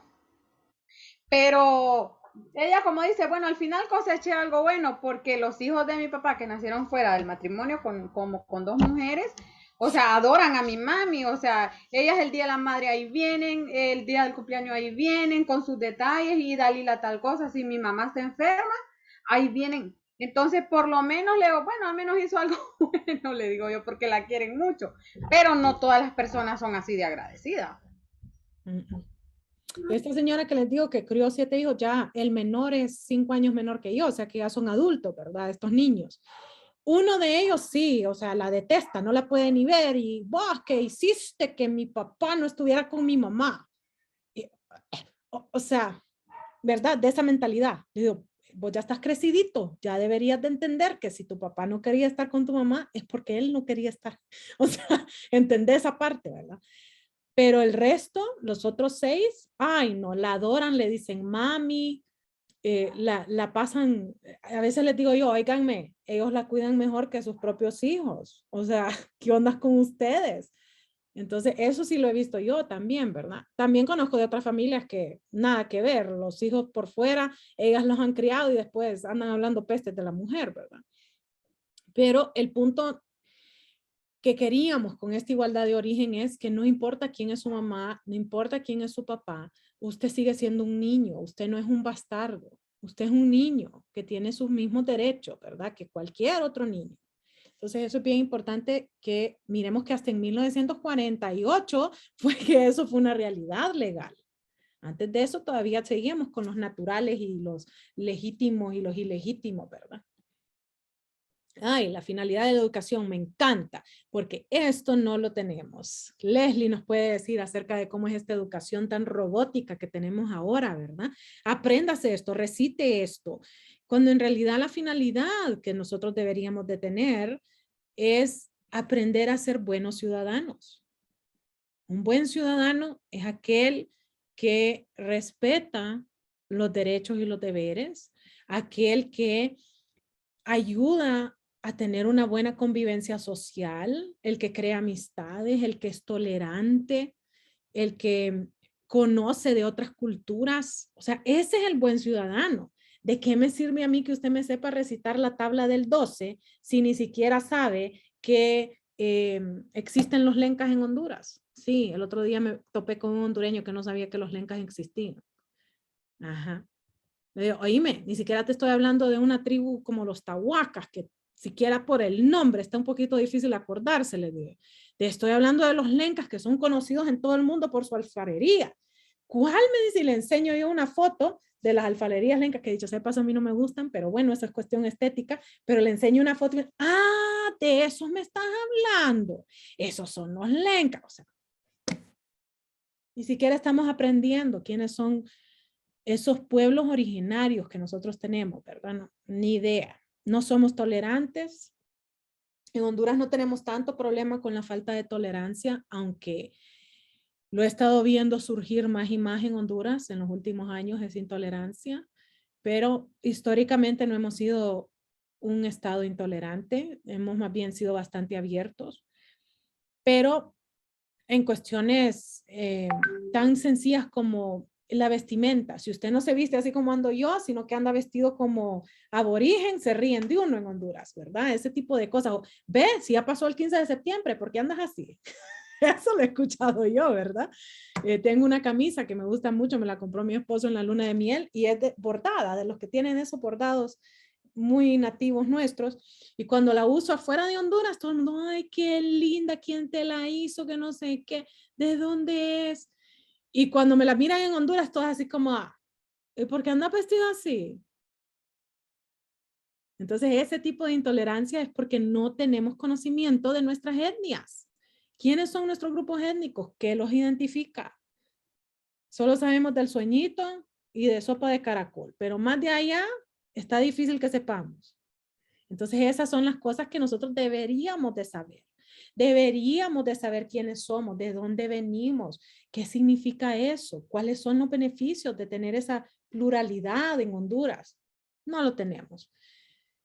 Pero ella como dice, bueno, al final coseché algo bueno porque los hijos de mi papá que nacieron fuera del matrimonio con 2 mujeres, o sea, adoran a mi mami, o sea, ellas el día de la madre ahí vienen, el día del cumpleaños ahí vienen con sus detalles y Dalila tal cosa, si mi mamá está enferma, ahí vienen. Entonces, por lo menos le digo, bueno, al menos hizo algo bueno, le digo yo, porque la quieren mucho, pero no todas las personas son así de agradecidas. Esta señora que les digo que crió 7 hijos, ya el menor es 5 años menor que yo, o sea que ya son adultos, ¿verdad? Estos niños. Uno de ellos sí, o sea, la detesta, no la puede ni ver y vos que hiciste que mi papá no estuviera con mi mamá. Y, o sea, ¿verdad? De esa mentalidad. Le digo, vos ya estás crecidito, ya deberías de entender que si tu papá no quería estar con tu mamá es porque él no quería estar. O sea, entendés esa parte, ¿verdad? Pero el resto, los otros 6, ay no, la adoran, le dicen mami, la pasan, a veces les digo yo, óiganme, ellos la cuidan mejor que sus propios hijos. O sea, ¿qué onda con ustedes? Entonces, eso sí lo he visto yo también, ¿verdad? También conozco de otras familias que nada que ver, los hijos por fuera, ellas los han criado y después andan hablando pestes de la mujer, ¿verdad? Pero el punto que queríamos con esta igualdad de origen es que no importa quién es su mamá, no importa quién es su papá, usted sigue siendo un niño, usted no es un bastardo, usted es un niño que tiene sus mismos derechos, ¿verdad? Que cualquier otro niño. Entonces eso es bien importante que miremos que hasta en 1948 fue que eso fue una realidad legal. Antes de eso todavía seguíamos con los naturales y los legítimos y los ilegítimos, ¿verdad? Ay, la finalidad de la educación me encanta, porque esto no lo tenemos. Leslie nos puede decir acerca de cómo es esta educación tan robótica que tenemos ahora, ¿verdad? Apréndase esto, recite esto, cuando en realidad la finalidad que nosotros deberíamos de tener es aprender a ser buenos ciudadanos. Un buen ciudadano es aquel que respeta los derechos y los deberes, aquel que ayuda a tener una buena convivencia social, el que crea amistades, el que es tolerante, el que conoce de otras culturas. O sea, ese es el buen ciudadano. ¿De qué me sirve a mí que usted me sepa recitar la tabla del 12 si ni siquiera sabe que existen los lencas en Honduras? Sí, el otro día me topé con un hondureño que no sabía que los lencas existían. Ajá. Le digo, oíme, ni siquiera te estoy hablando de una tribu como los Tahuacas, que siquiera por el nombre está un poquito difícil acordarse, le digo. Te estoy hablando de los lencas que son conocidos en todo el mundo por su alfarería. ¿Cuál me dice? Y le enseño yo una foto de las alfarerías lencas, que dicho sea de paso a mí no me gustan, pero bueno, esa es cuestión estética, pero le enseño una foto y, ah, de esos me estás hablando. Esos son los lencas. O sea, ni siquiera estamos aprendiendo quiénes son esos pueblos originarios que nosotros tenemos, ¿verdad? No, ni idea. No somos tolerantes. En Honduras no tenemos tanto problema con la falta de tolerancia, aunque lo he estado viendo surgir más y más en Honduras en los últimos años, esa intolerancia, pero históricamente no hemos sido un estado intolerante, hemos más bien sido bastante abiertos, pero en cuestiones tan sencillas como la vestimenta, si usted no se viste así como ando yo, sino que anda vestido como aborigen, se ríen de uno en Honduras, ¿verdad? Ese tipo de cosas. Ve, si ya pasó el 15 de septiembre, ¿por qué andas así? Eso lo he escuchado yo, ¿verdad? Tengo una camisa que me gusta mucho, me la compró mi esposo en la luna de miel y es bordada, de los que tienen esos bordados muy nativos nuestros. Y cuando la uso afuera de Honduras, todo el mundo, ay, qué linda, ¿quién te la hizo? Que no sé qué, ¿de dónde es? Y cuando me la miran en Honduras, todas así como, ¿por qué anda vestido así? Entonces, ese tipo de intolerancia es porque no tenemos conocimiento de nuestras etnias. ¿Quiénes son nuestros grupos étnicos? ¿Qué los identifica? Solo sabemos del sueñito y de sopa de caracol, pero más de allá está difícil que sepamos. Entonces, esas son las cosas que nosotros deberíamos de saber. Deberíamos de saber quiénes somos, de dónde venimos, qué significa eso, cuáles son los beneficios de tener esa pluralidad en Honduras. No lo tenemos.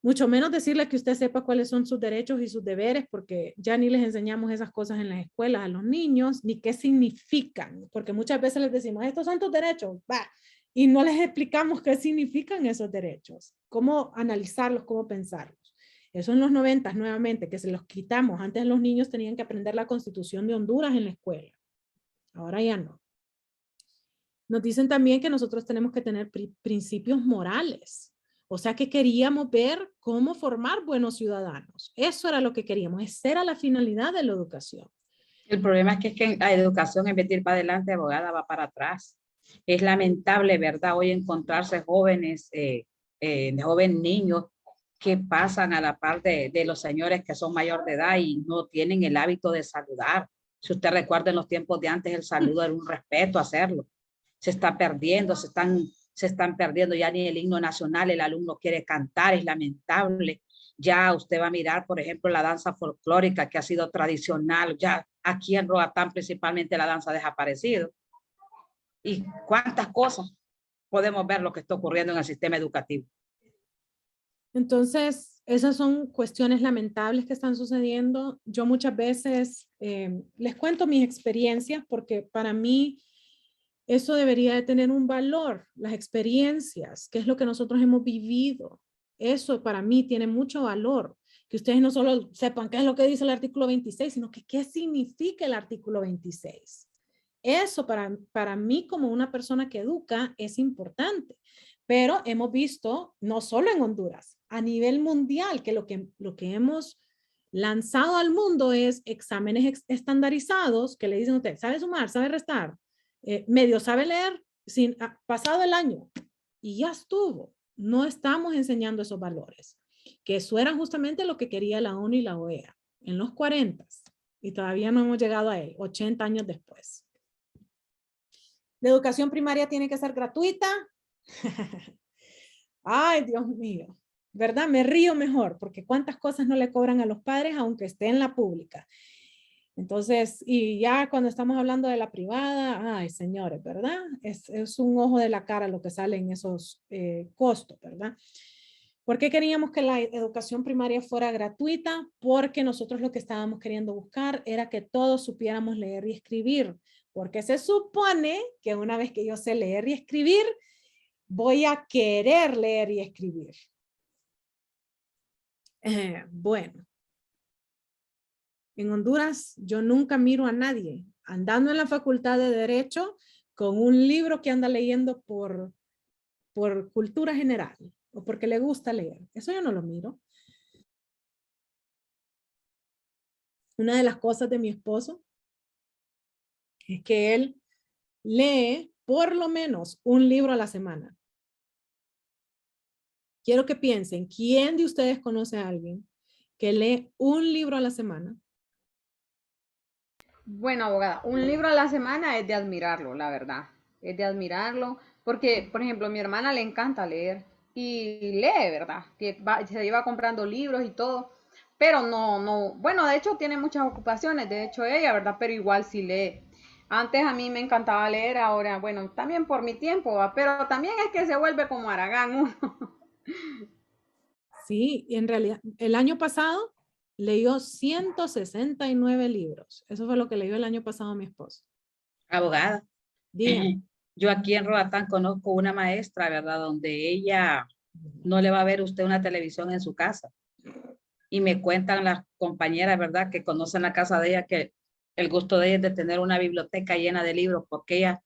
Mucho menos decirle que usted sepa cuáles son sus derechos y sus deberes, porque ya ni les enseñamos esas cosas en las escuelas a los niños, ni qué significan, porque muchas veces les decimos, estos son tus derechos, va, y no les explicamos qué significan esos derechos, cómo analizarlos, cómo pensarlos. Eso en los 90 nuevamente, que se los quitamos. Antes los niños tenían que aprender la Constitución de Honduras en la escuela. Ahora ya no. Nos dicen también que nosotros tenemos que tener principios morales. O sea que queríamos ver cómo formar buenos ciudadanos. Eso era lo que queríamos. Esa era la finalidad de la educación. El problema es que la educación, en vez de ir para adelante, abogada, va para atrás. Es lamentable, ¿verdad? Hoy encontrarse jóvenes, jóvenes niños que pasan a la par de los señores que son mayor de edad y no tienen el hábito de saludar. Si usted recuerda en los tiempos de antes, el saludo era un respeto hacerlo. Se está perdiendo, se están perdiendo ya ni el himno nacional, el alumno quiere cantar, es lamentable. Ya usted va a mirar, por ejemplo, la danza folclórica que ha sido tradicional, ya aquí en Roatán principalmente la danza ha desaparecido. Y cuántas cosas podemos ver lo que está ocurriendo en el sistema educativo. Entonces, esas son cuestiones lamentables que están sucediendo. Yo muchas veces les cuento mis experiencias porque para mí eso debería de tener un valor, las experiencias, que es lo que nosotros hemos vivido. Eso para mí tiene mucho valor, que ustedes no solo sepan qué es lo que dice el artículo 26, sino que qué significa el artículo 26. Eso para mí como una persona que educa es importante, pero hemos visto, no solo en Honduras, a nivel mundial, que lo que hemos lanzado al mundo es exámenes estandarizados que le dicen a usted, ¿sabe sumar? ¿Sabe restar? Medio sabe leer, pasado el año y ya estuvo. No estamos enseñando esos valores, que eso era justamente lo que quería la ONU y la OEA en los 40 y todavía no hemos llegado a él, 80 años después. La educación primaria tiene que ser gratuita. Ay, Dios mío, ¿verdad? Me río mejor porque cuántas cosas no le cobran a los padres aunque esté en la pública. Entonces, y ya cuando estamos hablando de la privada, ay, señores, ¿verdad? Es un ojo de la cara lo que sale en esos costos, ¿verdad? ¿Por qué queríamos que la educación primaria fuera gratuita? Porque nosotros lo que estábamos queriendo buscar era que todos supiéramos leer y escribir, porque se supone que una vez que yo sé leer y escribir, voy a querer leer y escribir. Bueno. En Honduras, yo nunca miro a nadie andando en la facultad de Derecho con un libro que anda leyendo por cultura general o porque le gusta leer. Eso yo no lo miro. Una de las cosas de mi esposo es que él lee por lo menos un libro a la semana. Quiero que piensen, ¿quién de ustedes conoce a alguien que lee un libro a la semana? Bueno, abogada, un libro a la semana es de admirarlo, la verdad. Es de admirarlo, porque, por ejemplo, a mi hermana le encanta leer y lee, ¿verdad? Se lleva comprando libros y todo, pero no, bueno, de hecho tiene muchas ocupaciones, de hecho ella, ¿verdad? Pero igual sí lee. Antes a mí me encantaba leer, ahora, bueno, también por mi tiempo, ¿va? Pero también es que se vuelve como Aragán uno. Sí, en realidad, el año pasado leyó 169 libros. Eso fue lo que leyó el año pasado mi esposo. Abogada. Dígame. Yo aquí en Roatán conozco una maestra, ¿verdad? Donde ella no le va a ver usted una televisión en su casa. Y me cuentan las compañeras, ¿verdad? Que conocen la casa de ella, que el gusto de ella es de tener una biblioteca llena de libros, porque ella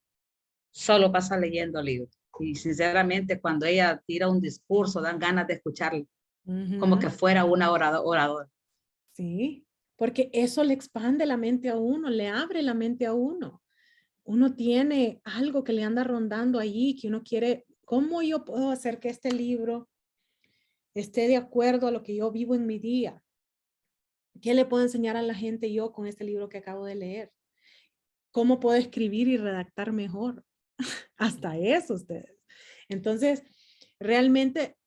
solo pasa leyendo libros. Y sinceramente, cuando ella tira un discurso, dan ganas de escucharla, como que fuera una oradora. Sí, porque eso le expande la mente a uno, le abre la mente a uno. Uno tiene algo que le anda rondando allí, que uno quiere, ¿cómo yo puedo hacer que este libro esté de acuerdo a lo que yo vivo en mi día? ¿Qué le puedo enseñar a la gente yo con este libro que acabo de leer? ¿Cómo puedo escribir y redactar mejor? Hasta eso ustedes. Entonces, realmente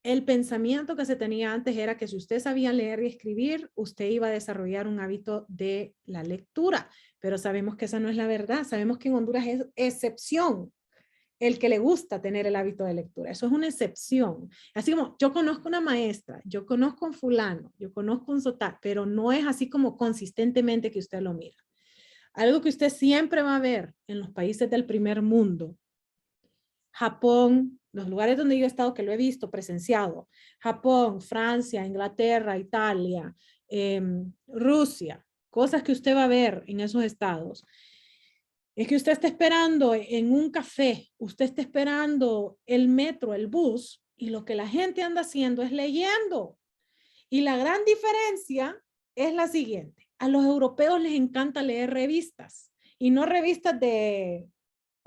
el pensamiento que se tenía antes era que si usted sabía leer y escribir, usted iba a desarrollar un hábito de la lectura, pero sabemos que esa no es la verdad. Sabemos que en Honduras es excepción el que le gusta tener el hábito de lectura. Eso es una excepción. Así como yo conozco una maestra, yo conozco un fulano, yo conozco un sotá, pero no es así como consistentemente que usted lo mira. Algo que usted siempre va a ver en los países del primer mundo, Japón, los lugares donde yo he estado que lo he visto, presenciado, Japón, Francia, Inglaterra, Italia, Rusia, cosas que usted va a ver en esos estados, es que usted está esperando en un café, usted está esperando el metro, el bus, y lo que la gente anda haciendo es leyendo. Y la gran diferencia es la siguiente. A los europeos les encanta leer revistas, y no revistas de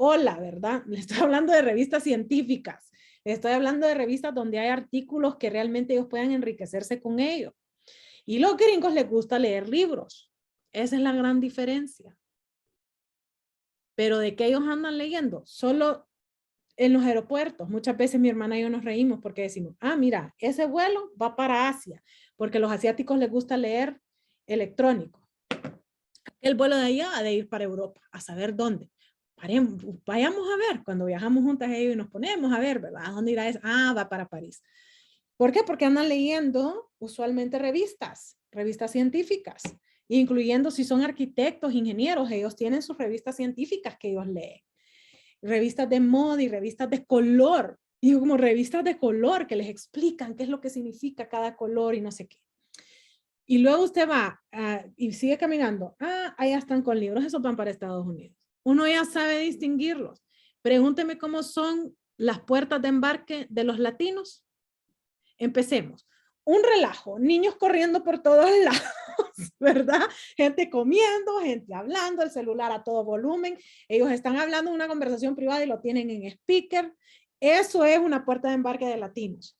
hola, ¿verdad? Le estoy hablando de revistas científicas. Le estoy hablando de revistas donde hay artículos que realmente ellos puedan enriquecerse con ellos. Y los gringos les gusta leer libros. Esa es la gran diferencia. Pero de que ellos andan leyendo, solo en los aeropuertos. Muchas veces mi hermana y yo nos reímos porque decimos, ah, mira, ese vuelo va para Asia, porque a los asiáticos les gusta leer electrónico. El vuelo de allá ha de ir para Europa, a saber dónde. Vayamos a ver, cuando viajamos juntas ellos y nos ponemos a ver, ¿verdad? ¿A dónde irá eso? Ah, va para París. ¿Por qué? Porque andan leyendo usualmente revistas científicas, incluyendo si son arquitectos, ingenieros, ellos tienen sus revistas científicas que ellos leen. Revistas de moda y revistas de color, y como revistas de color que les explican qué es lo que significa cada color y no sé qué. Y luego usted va y sigue caminando. Ah, allá están con libros, esos van para Estados Unidos. Uno ya sabe distinguirlos. Pregúnteme cómo son las puertas de embarque de los latinos. Empecemos. Un relajo, niños corriendo por todos lados, ¿verdad? Gente comiendo, gente hablando, el celular a todo volumen. Ellos están hablando en una conversación privada y lo tienen en speaker. Eso es una puerta de embarque de latinos.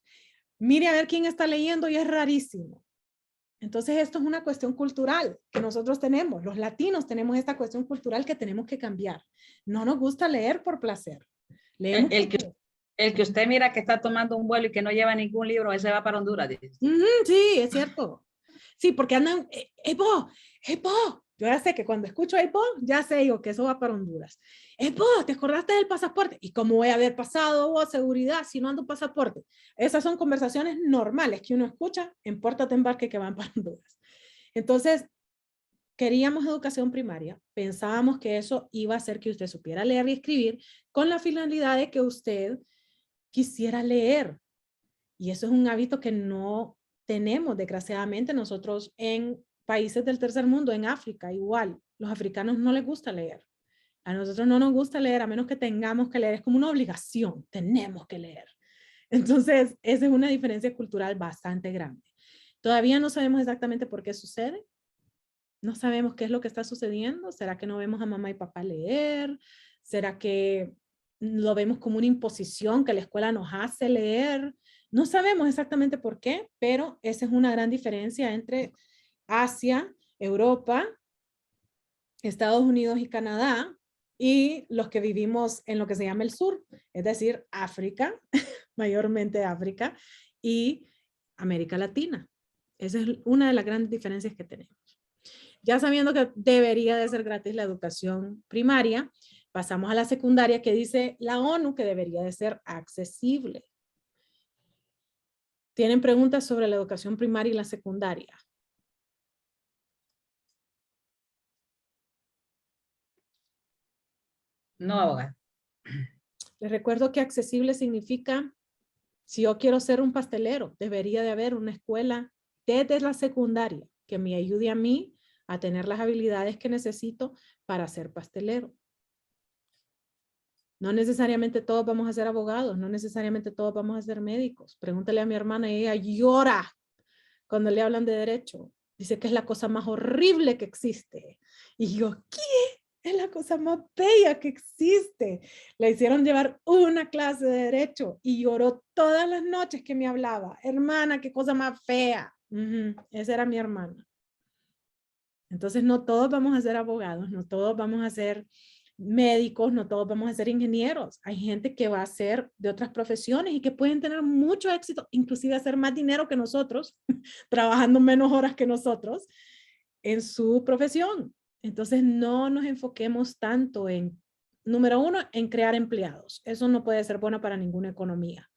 Mire a ver quién está leyendo y es rarísimo. Entonces esto es una cuestión cultural que nosotros tenemos. Los latinos tenemos esta cuestión cultural que tenemos que cambiar. No nos gusta leer por placer. Leemos El que usted mira que está tomando un vuelo y que no lleva ningún libro, ese va para Honduras. Sí, es cierto. Sí, porque andan, Epo. Yo ya sé que cuando escucho Epo, ya sé yo que eso va para Honduras. Epo, ¿te acordaste del pasaporte? ¿Y cómo voy a haber pasado seguridad si no ando pasaporte? Esas son conversaciones normales que uno escucha en puertas de embarque que van para Honduras. Entonces, queríamos educación primaria, pensábamos que eso iba a hacer que usted supiera leer y escribir con la finalidad de que usted quisiera leer. Y eso es un hábito que no tenemos, desgraciadamente, nosotros en países del tercer mundo, en África, igual. Los africanos no les gusta leer. A nosotros no nos gusta leer, a menos que tengamos que leer. Es como una obligación, tenemos que leer. Entonces, esa es una diferencia cultural bastante grande. Todavía no sabemos exactamente por qué sucede. No sabemos qué es lo que está sucediendo. ¿Será que no vemos a mamá y papá leer? ¿Será que lo vemos como una imposición que la escuela nos hace leer? No sabemos exactamente por qué, pero esa es una gran diferencia entre Asia, Europa, Estados Unidos y Canadá, y los que vivimos en lo que se llama el sur, es decir, África, mayormente África, y América Latina. Esa es una de las grandes diferencias que tenemos. Ya sabiendo que debería de ser gratis la educación primaria, pasamos a la secundaria, que dice la ONU que debería de ser accesible. ¿Tienen preguntas sobre la educación primaria y la secundaria? No, abogada. Les recuerdo que accesible significa, si yo quiero ser un pastelero, debería de haber una escuela desde la secundaria que me ayude a mí a tener las habilidades que necesito para ser pastelero. No necesariamente todos vamos a ser abogados, no necesariamente todos vamos a ser médicos. Pregúntale a mi hermana y ella llora cuando le hablan de derecho. Dice que es la cosa más horrible que existe. Y yo, ¿qué? Es la cosa más bella que existe. Le hicieron llevar una clase de derecho y lloró todas las noches que me hablaba. Hermana, qué cosa más fea. Esa era mi hermana. Entonces no todos vamos a ser abogados, no todos vamos a ser médicos, no todos vamos a ser ingenieros. Hay gente que va a ser de otras profesiones y que pueden tener mucho éxito, inclusive hacer más dinero que nosotros, trabajando menos horas que nosotros en su profesión. Entonces no nos enfoquemos tanto en, número uno, en crear empleados. Eso no puede ser bueno para ninguna economía.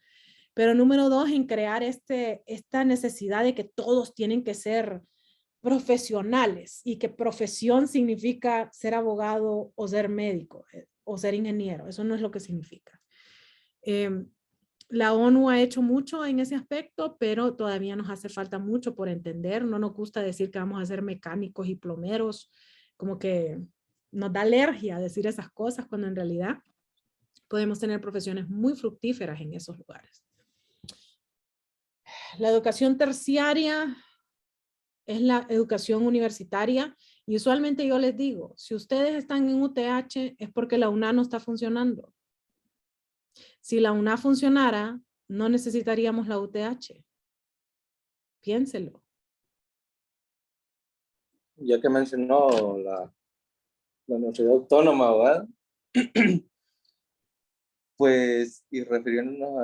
Pero número dos, en crear esta necesidad de que todos tienen que ser profesionales y que profesión significa ser abogado o ser médico o ser ingeniero. Eso no es lo que significa. La ONU ha hecho mucho en ese aspecto, pero todavía nos hace falta mucho por entender. No nos gusta decir que vamos a ser mecánicos y plomeros, como que nos da alergia decir esas cosas, cuando en realidad podemos tener profesiones muy fructíferas en esos lugares. La educación terciaria es la educación universitaria, y usualmente yo les digo, si ustedes están en UTH es porque la UNA no está funcionando. Si la UNA funcionara, no necesitaríamos la UTH. Piénselo. Ya que mencionó la Universidad Autónoma, ¿verdad? Pues, y refiriéndonos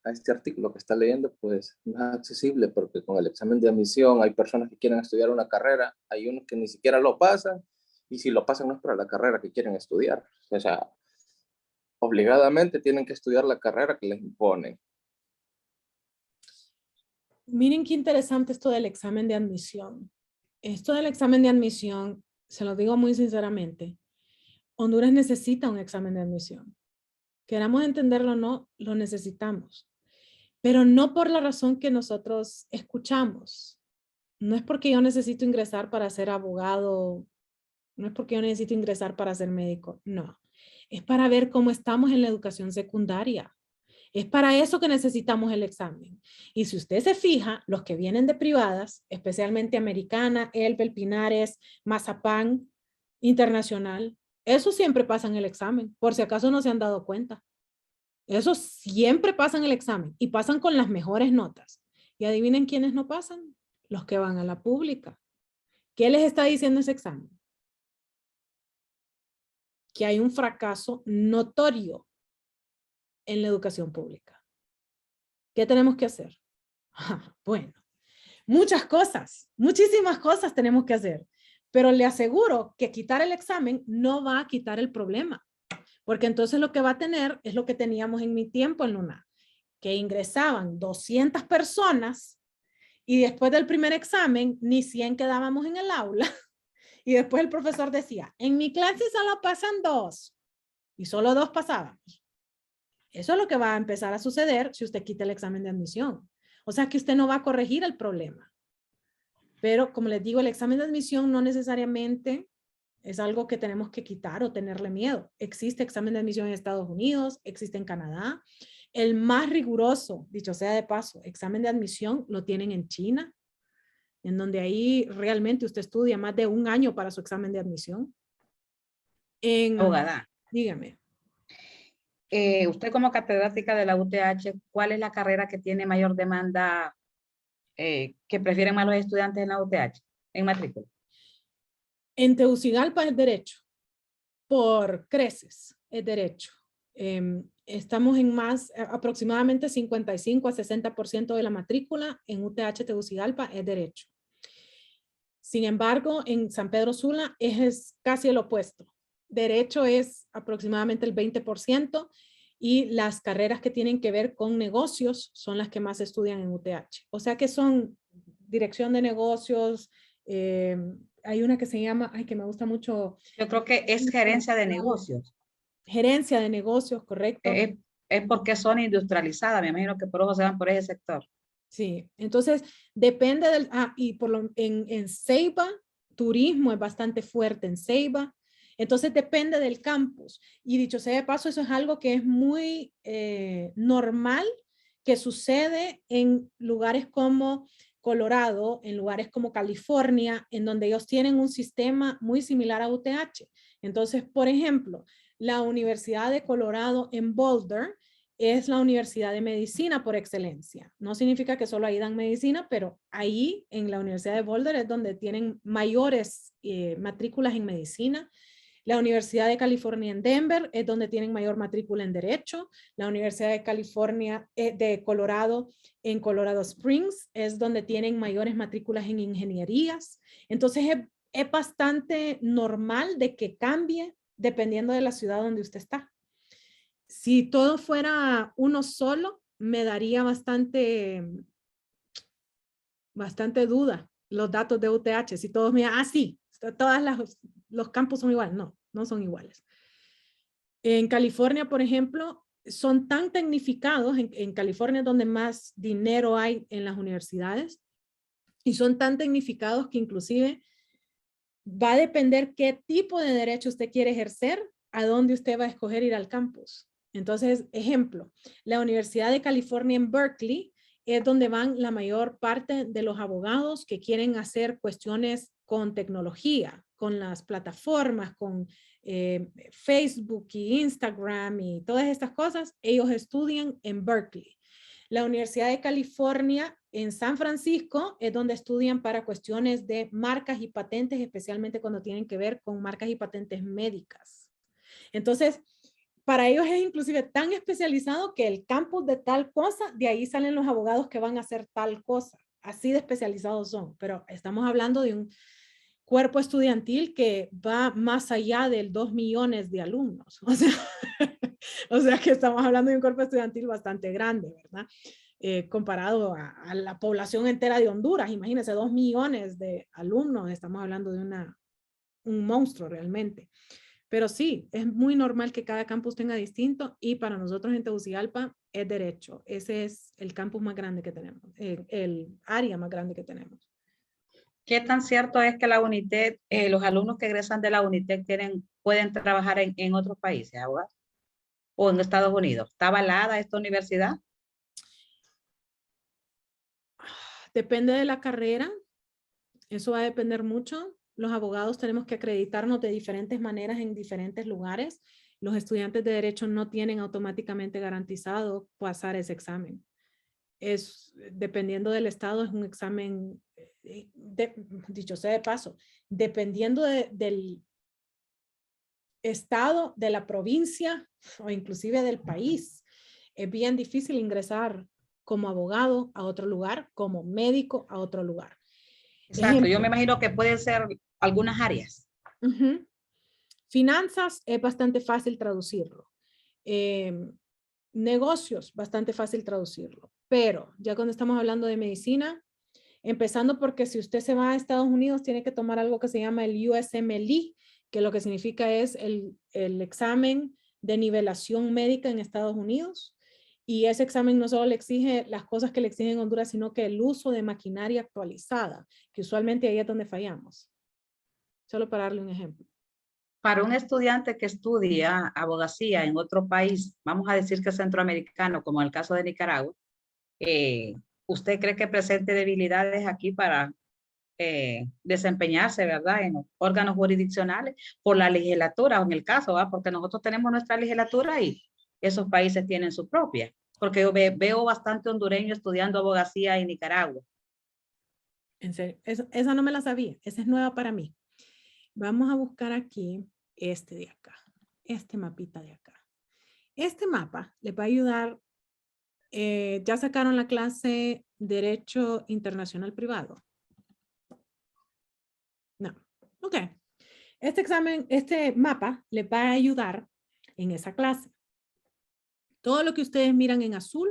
a este artículo que está leyendo, pues no es accesible porque con el examen de admisión hay personas que quieren estudiar una carrera, hay unos que ni siquiera lo pasan, y si lo pasan no es para la carrera que quieren estudiar. O sea, obligadamente tienen que estudiar la carrera que les imponen. Miren qué interesante esto del examen de admisión. Esto del examen de admisión, se lo digo muy sinceramente, Honduras necesita un examen de admisión. Queramos entenderlo o no, lo necesitamos. Pero no por la razón que nosotros escuchamos. No es porque yo necesito ingresar para ser abogado, no es porque yo necesito ingresar para ser médico, no. Es para ver cómo estamos en la educación secundaria. Es para eso que necesitamos el examen. Y si usted se fija, los que vienen de privadas, especialmente Americana, Elbel, Pinares, Mazapán, Internacional, eso siempre pasan el examen, por si acaso no se han dado cuenta. Eso siempre pasan el examen y pasan con las mejores notas. Y adivinen quiénes no pasan, los que van a la pública. ¿Qué les está diciendo ese examen? Que hay un fracaso notorio en la educación pública. ¿Qué tenemos que hacer? Bueno, muchas cosas, muchísimas cosas tenemos que hacer, pero le aseguro que quitar el examen no va a quitar el problema, porque entonces lo que va a tener es lo que teníamos en mi tiempo en Luna, que ingresaban 200 personas y después del primer examen ni 100 quedábamos en el aula, y después el profesor decía, en mi clase solo pasan 2 y solo 2 pasábamos. Eso es lo que va a empezar a suceder si usted quita el examen de admisión. O sea que usted no va a corregir el problema. Pero como les digo, el examen de admisión no necesariamente es algo que tenemos que quitar o tenerle miedo. Existe examen de admisión en Estados Unidos, existe en Canadá. El más riguroso, dicho sea de paso, examen de admisión lo tienen en China, en donde ahí realmente usted estudia más de 1 año para su examen de admisión. Abogada. Dígame. Usted como catedrática de la UTH, ¿cuál es la carrera que tiene mayor demanda, que prefieren más los estudiantes en la UTH, en matrícula? En Tegucigalpa es derecho, por creces es derecho. Estamos en aproximadamente 55 a 60% de la matrícula en UTH Tegucigalpa es derecho. Sin embargo, en San Pedro Sula es casi el opuesto. Derecho es aproximadamente el 20% y las carreras que tienen que ver con negocios son las que más se estudian en UTH. O sea que son dirección de negocios, hay una que se llama, que me gusta mucho. Yo creo que es gerencia de negocios. Gerencia de negocios, correcto. Es porque son industrializadas, me imagino que por eso se van por ese sector. Sí, entonces depende del, y en Ceiba, turismo es bastante fuerte en Ceiba, entonces depende del campus. Y dicho sea de paso, eso es algo que es muy normal que sucede en lugares como Colorado, en lugares como California, en donde ellos tienen un sistema muy similar a UTH. Entonces, por ejemplo, la Universidad de Colorado en Boulder es la universidad de medicina por excelencia. No significa que solo ahí dan medicina, pero ahí en la Universidad de Boulder es donde tienen mayores matrículas en medicina. La Universidad de California en Denver es donde tienen mayor matrícula en Derecho. La Universidad de California de Colorado en Colorado Springs es donde tienen mayores matrículas en ingenierías. Entonces es bastante normal de que cambie dependiendo de la ciudad donde usted está. Si todo fuera uno solo, me daría bastante duda los datos de UTH. Si todos me sí, los campus son iguales. No, no son iguales. En California, por ejemplo, son tan tecnificados, en California es donde más dinero hay en las universidades, y son tan tecnificados que inclusive va a depender qué tipo de derecho usted quiere ejercer, a dónde usted va a escoger ir al campus. Entonces, ejemplo, la Universidad de California en Berkeley es donde van la mayor parte de los abogados que quieren hacer cuestiones con tecnología, con las plataformas, con Facebook y Instagram y todas estas cosas. Ellos estudian en Berkeley. La Universidad de California en San Francisco es donde estudian para cuestiones de marcas y patentes, especialmente cuando tienen que ver con marcas y patentes médicas. Entonces, para ellos es inclusive tan especializado que el campus de tal cosa, de ahí salen los abogados que van a hacer tal cosa. Así de especializados son, pero estamos hablando de un cuerpo estudiantil que va más allá del 2 millones de alumnos. O sea que estamos hablando de un cuerpo estudiantil bastante grande, ¿verdad? Comparado a la población entera de Honduras. Imagínense, 2 millones de alumnos. Estamos hablando de un monstruo realmente. Pero sí, es muy normal que cada campus tenga distinto, y para nosotros en Tegucigalpa es derecho. Ese es el campus más grande que tenemos, el área más grande que tenemos. ¿Qué tan cierto es que la UNITED, los alumnos que egresan de la UNITED pueden trabajar en otros países, ahora? ¿O en Estados Unidos? ¿Está avalada esta universidad? Depende de la carrera. Eso va a depender mucho. Los abogados tenemos que acreditarnos de diferentes maneras en diferentes lugares. Los estudiantes de derecho no tienen automáticamente garantizado pasar ese examen. Dependiendo del estado, es un examen, dicho sea de paso, dependiendo del estado, de la provincia o inclusive del país, es bien difícil ingresar como abogado a otro lugar, como médico a otro lugar. Exacto, Ejemplo. yo me imagino que pueden ser algunas áreas. Finanzas es bastante fácil traducirlo. Negocios, bastante fácil traducirlo. Pero ya cuando estamos hablando de medicina, empezando porque si usted se va a Estados Unidos, tiene que tomar algo que se llama el USMLE, que lo que significa es el examen de nivelación médica en Estados Unidos. Y ese examen no solo le exige las cosas que le exigen en Honduras, sino que el uso de maquinaria actualizada, que usualmente ahí es donde fallamos. Solo para darle un ejemplo. Para un estudiante que estudia abogacía en otro país, vamos a decir que es centroamericano, como en el caso de Nicaragua, ¿usted cree que presente debilidades aquí para desempeñarse, verdad, en los órganos jurisdiccionales por la legislatura, o en el caso, ¿verdad? Porque nosotros tenemos nuestra legislatura y esos países tienen su propia. Porque yo veo bastante hondureño estudiando abogacía en Nicaragua. En serio, esa no me la sabía, esa es nueva para mí. Vamos a buscar aquí este de acá, este mapita de acá. Este mapa les va a ayudar, ya sacaron la clase Derecho Internacional Privado. No, ok. Este mapa les va a ayudar en esa clase. Todo lo que ustedes miran en azul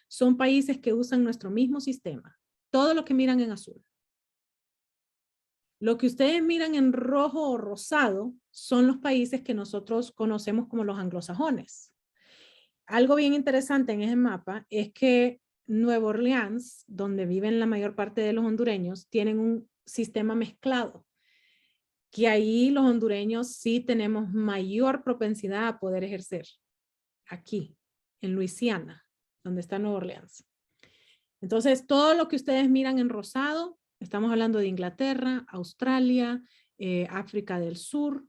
son países que usan nuestro mismo sistema. Todo lo que miran en azul. Lo que ustedes miran en rojo o rosado son los países que nosotros conocemos como los anglosajones. Algo bien interesante en ese mapa es que Nueva Orleans, donde viven la mayor parte de los hondureños, tienen un sistema mezclado, que ahí los hondureños sí tenemos mayor propensidad a poder ejercer. Aquí, en Luisiana, donde está Nueva Orleans. Entonces, todo lo que ustedes miran en rosado, estamos hablando de Inglaterra, Australia, África del Sur.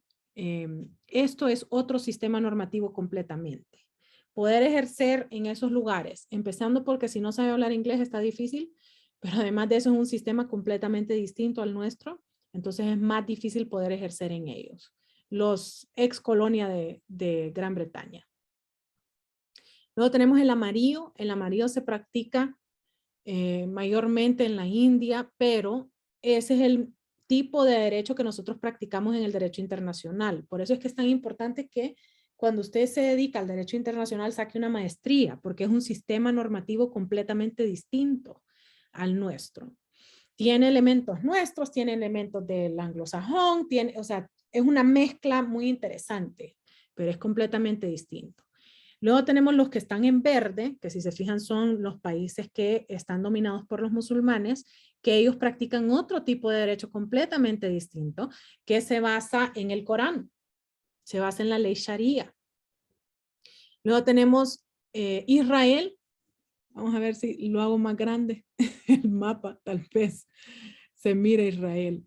Esto es otro sistema normativo completamente. Poder ejercer en esos lugares, empezando porque si no sabe hablar inglés está difícil, pero además de eso es un sistema completamente distinto al nuestro, entonces es más difícil poder ejercer en ellos. Los ex colonia de Gran Bretaña. Luego tenemos el amarillo se practica mayormente en la India, pero ese es el tipo de derecho que nosotros practicamos en el derecho internacional. Por eso es que es tan importante que cuando usted se dedica al derecho internacional saque una maestría, porque es un sistema normativo completamente distinto al nuestro. Tiene elementos nuestros, tiene elementos del anglosajón, o sea, es una mezcla muy interesante, pero es completamente distinto. Luego tenemos los que están en verde, que si se fijan son los países que están dominados por los musulmanes, que ellos practican otro tipo de derecho completamente distinto, que se basa en el Corán, se basa en la ley Sharia. Luego tenemos Israel, vamos a ver si lo hago más grande, el mapa tal vez se mira Israel,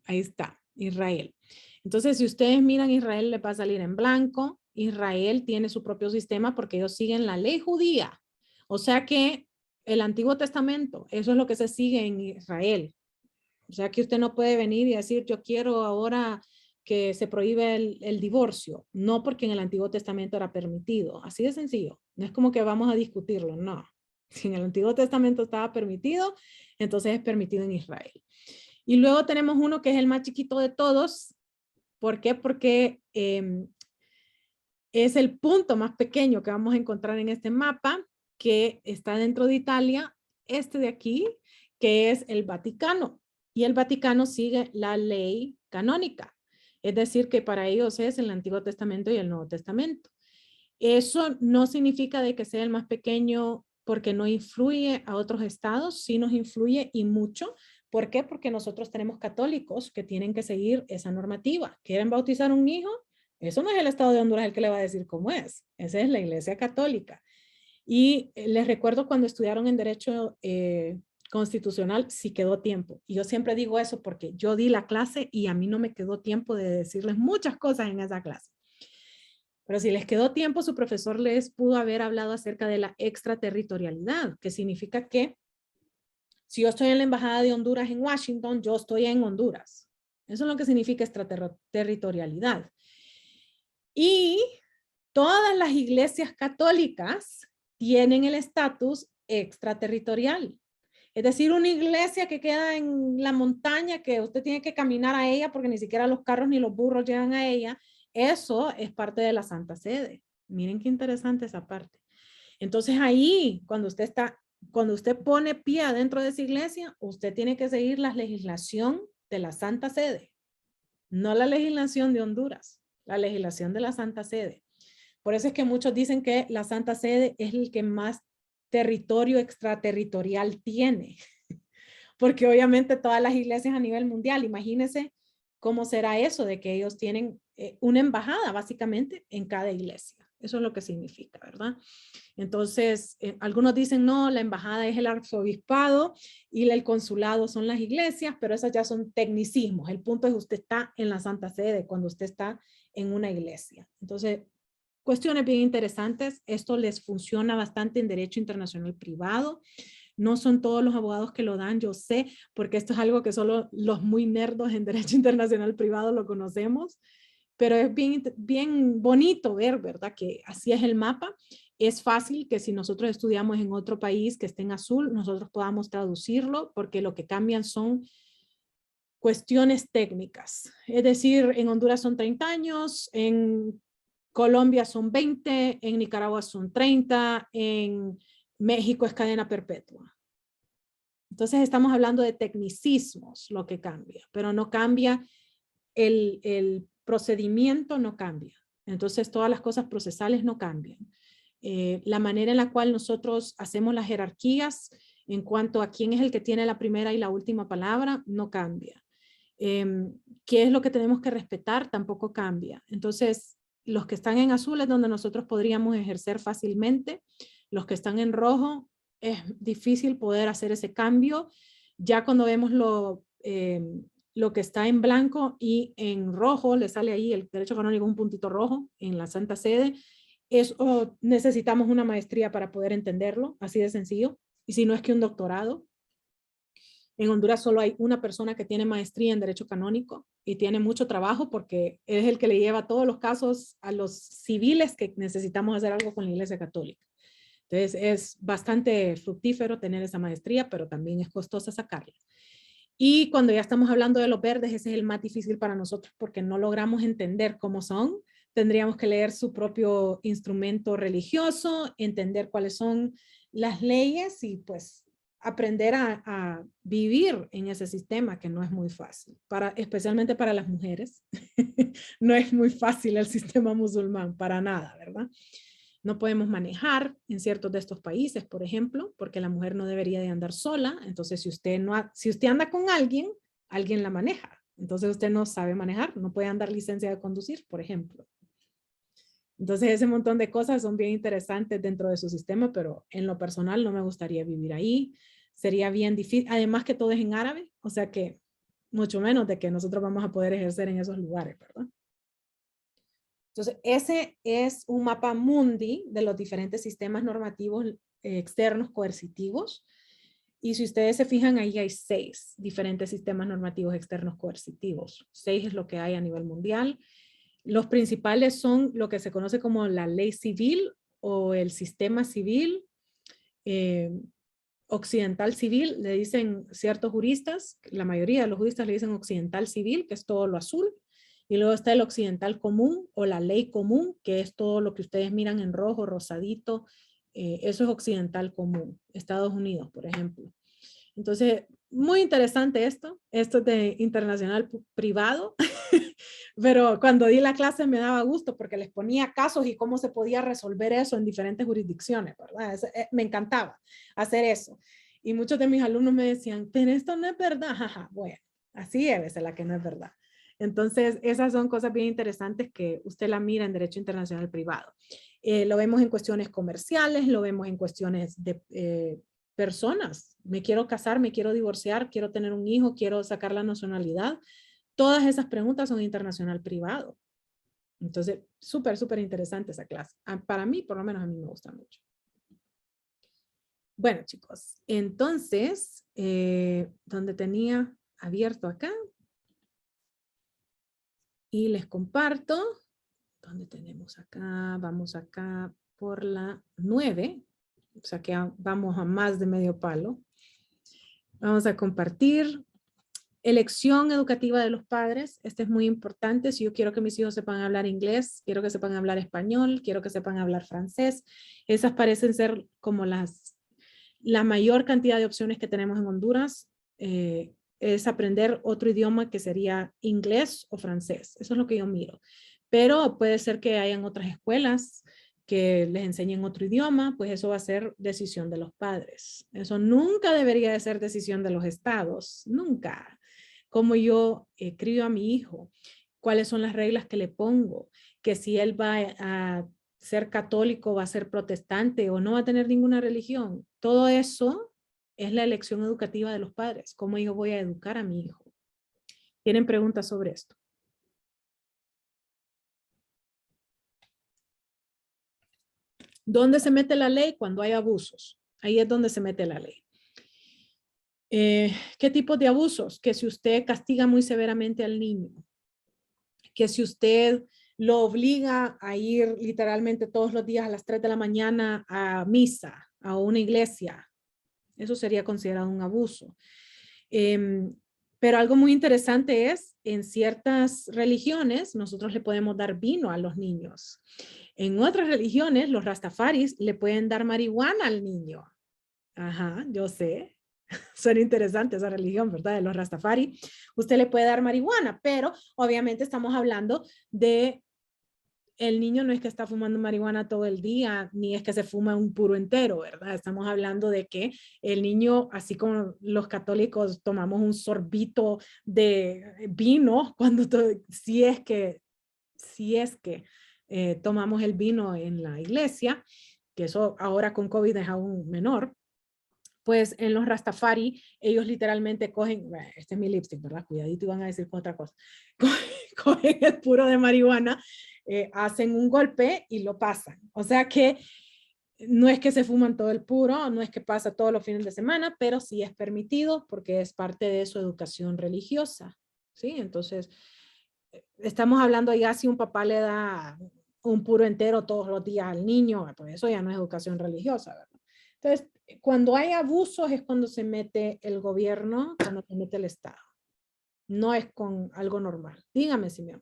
ahí está, Israel. Entonces si ustedes miran Israel les va a salir en blanco. Israel tiene su propio sistema porque ellos siguen la ley judía. O sea que el Antiguo Testamento, eso es lo que se sigue en Israel. O sea que usted no puede venir y decir, yo quiero ahora que se prohíbe el divorcio. No, porque en el Antiguo Testamento era permitido. Así de sencillo. No es como que vamos a discutirlo, no. Si en el Antiguo Testamento estaba permitido, entonces es permitido en Israel. Y luego tenemos uno que es el más chiquito de todos. ¿Por qué? Porque es el punto más pequeño que vamos a encontrar en este mapa, que está dentro de Italia, este de aquí, que es el Vaticano. Y el Vaticano sigue la ley canónica. Es decir, que para ellos es el Antiguo Testamento y el Nuevo Testamento. Eso no significa de que sea el más pequeño porque no influye a otros estados, sí nos influye y mucho. ¿Por qué? Porque nosotros tenemos católicos que tienen que seguir esa normativa. ¿Quieren bautizar un hijo? Eso no es el Estado de Honduras el que le va a decir cómo es. Esa es la Iglesia Católica. Y les recuerdo cuando estudiaron en Derecho Constitucional, sí quedó tiempo. Y yo siempre digo eso porque yo di la clase y a mí no me quedó tiempo de decirles muchas cosas en esa clase. Pero si les quedó tiempo, su profesor les pudo haber hablado acerca de la extraterritorialidad, que significa que si yo estoy en la Embajada de Honduras en Washington, yo estoy en Honduras. Eso es lo que significa extraterritorialidad. Y todas las iglesias católicas tienen el estatus extraterritorial. Es decir, una iglesia que queda en la montaña, que usted tiene que caminar a ella porque ni siquiera los carros ni los burros llegan a ella, eso es parte de la Santa Sede. Miren qué interesante esa parte. Entonces ahí, cuando usted pone pie adentro de esa iglesia, usted tiene que seguir la legislación de la Santa Sede, no la legislación de Honduras, la legislación de la Santa Sede. Por eso es que muchos dicen que la Santa Sede es el que más territorio extraterritorial tiene, porque obviamente todas las iglesias a nivel mundial, imagínense cómo será eso de que ellos tienen una embajada básicamente en cada iglesia. Eso es lo que significa, ¿verdad? Entonces, algunos dicen, no, la embajada es el arzobispado y el consulado son las iglesias, pero esas ya son tecnicismos. El punto es que usted está en la Santa Sede cuando usted está en una iglesia. Entonces, cuestiones bien interesantes. Esto les funciona bastante en derecho internacional privado. No son todos los abogados que lo dan, yo sé, porque esto es algo que solo los muy nerdos en derecho internacional privado lo conocemos, pero es bien bonito ver, ¿verdad? Que así es el mapa. Es fácil que si nosotros estudiamos en otro país que esté en azul, nosotros podamos traducirlo, porque lo que cambian son cuestiones técnicas. Es decir, en Honduras son 30 años, en Colombia son 20, en Nicaragua son 30, en México es cadena perpetua. Entonces estamos hablando de tecnicismos, lo que cambia, pero no cambia el procedimiento, no cambia. Entonces todas las cosas procesales no cambian. La manera en la cual nosotros hacemos las jerarquías en cuanto a quién es el que tiene la primera y la última palabra, no cambia. ¿Qué es lo que tenemos que respetar? Tampoco cambia. Entonces, los que están en azul es donde nosotros podríamos ejercer fácilmente. Los que están en rojo es difícil poder hacer ese cambio. Ya cuando vemos lo que está en blanco y en rojo, le sale ahí el derecho canónico un puntito rojo en la Santa Sede, eso necesitamos una maestría para poder entenderlo, así de sencillo. Y si no es que un doctorado. En Honduras solo hay una persona que tiene maestría en Derecho Canónico y tiene mucho trabajo porque es el que le lleva todos los casos a los civiles que necesitamos hacer algo con la Iglesia Católica. Entonces es bastante fructífero tener esa maestría, pero también es costosa sacarla. Y cuando ya estamos hablando de los verdes, ese es el más difícil para nosotros porque no logramos entender cómo son. Tendríamos que leer su propio instrumento religioso, entender cuáles son las leyes y pues aprender a vivir en ese sistema que no es muy fácil, especialmente para las mujeres. No es muy fácil el sistema musulmán, para nada, ¿verdad? No podemos manejar en ciertos de estos países, por ejemplo, porque la mujer no debería de andar sola. Entonces, si usted anda con alguien, alguien la maneja. Entonces, usted no sabe manejar, no puede andar licencia de conducir, por ejemplo. Entonces, ese montón de cosas son bien interesantes dentro de su sistema, pero en lo personal no me gustaría vivir ahí. Sería bien difícil, además que todo es en árabe, o sea que mucho menos de que nosotros vamos a poder ejercer en esos lugares, ¿verdad? Entonces, ese es un mapa mundi de los diferentes sistemas normativos externos coercitivos. Y si ustedes se fijan, ahí hay 6 diferentes sistemas normativos externos coercitivos. 6 es lo que hay a nivel mundial. Los principales son lo que se conoce como la ley civil o el sistema civil, occidental civil, le dicen ciertos juristas, la mayoría de los juristas le dicen occidental civil, que es todo lo azul, y luego está el occidental común o la ley común, que es todo lo que ustedes miran en rojo, rosadito, eso es occidental común, Estados Unidos, por ejemplo. Entonces, muy interesante esto es de internacional privado, pero cuando di la clase me daba gusto porque les ponía casos y cómo se podía resolver eso en diferentes jurisdicciones, ¿verdad? Me encantaba hacer eso. Y muchos de mis alumnos me decían, pero esto no es verdad. Jaja, bueno, así es la que no es verdad. Entonces, esas son cosas bien interesantes que usted la mira en derecho internacional privado. Lo vemos en cuestiones comerciales, lo vemos en cuestiones de personas. Me quiero casar, me quiero divorciar, quiero tener un hijo, quiero sacar la nacionalidad. Todas esas preguntas son internacional privado. Entonces, súper, súper interesante esa clase. Para mí, por lo menos a mí me gusta mucho. Bueno, chicos, entonces, donde tenía abierto acá, y les comparto, ¿dónde tenemos acá? Vamos acá por la 9, o sea que vamos a más de medio palo. Vamos a compartir elección educativa de los padres. Este es muy importante. Si yo quiero que mis hijos sepan hablar inglés, quiero que sepan hablar español, quiero que sepan hablar francés. Esas parecen ser como la mayor cantidad de opciones que tenemos en Honduras. Es aprender otro idioma que sería inglés o francés. Eso es lo que yo miro. Pero puede ser que hayan otras escuelas que les enseñen otro idioma, pues eso va a ser decisión de los padres. Eso nunca debería de ser decisión de los estados, nunca. Cómo yo crío a mi hijo, cuáles son las reglas que le pongo, que si él va a ser católico, va a ser protestante o no va a tener ninguna religión. Todo eso es la elección educativa de los padres, cómo yo voy a educar a mi hijo. ¿Tienen preguntas sobre esto? ¿Dónde se mete la ley? Cuando hay abusos. Ahí es donde se mete la ley. ¿Qué tipo de abusos? Que si usted castiga muy severamente al niño, que si usted lo obliga a ir literalmente todos los días a las 3 de la mañana a misa, a una iglesia, eso sería considerado un abuso. Pero algo muy interesante es, en ciertas religiones, nosotros le podemos dar vino a los niños. En otras religiones, los rastafaris le pueden dar marihuana al niño. Ajá, yo sé. Suena interesante esa religión, ¿verdad? De los rastafari. Usted le puede dar marihuana, pero obviamente estamos hablando de el niño no es que está fumando marihuana todo el día, ni es que se fuma un puro entero, ¿verdad? Estamos hablando de que el niño, así como los católicos tomamos un sorbito de vino, si es que tomamos el vino en la iglesia, que eso ahora con COVID es aún menor, pues en los Rastafari, ellos literalmente cogen, este es mi lipstick, ¿verdad? Cuidadito, iban a decir otra cosa. Cogen el puro de marihuana, hacen un golpe y lo pasan. O sea que no es que se fuman todo el puro, no es que pasa todos los fines de semana, pero sí es permitido porque es parte de su educación religiosa. ¿Sí? Entonces, estamos hablando ya si un papá le da un puro entero todos los días al niño, pues eso ya no es educación religiosa, ¿verdad? Entonces, cuando hay abusos es cuando se mete el gobierno, cuando se mete el Estado. No es con algo normal. Dígame, Simeón.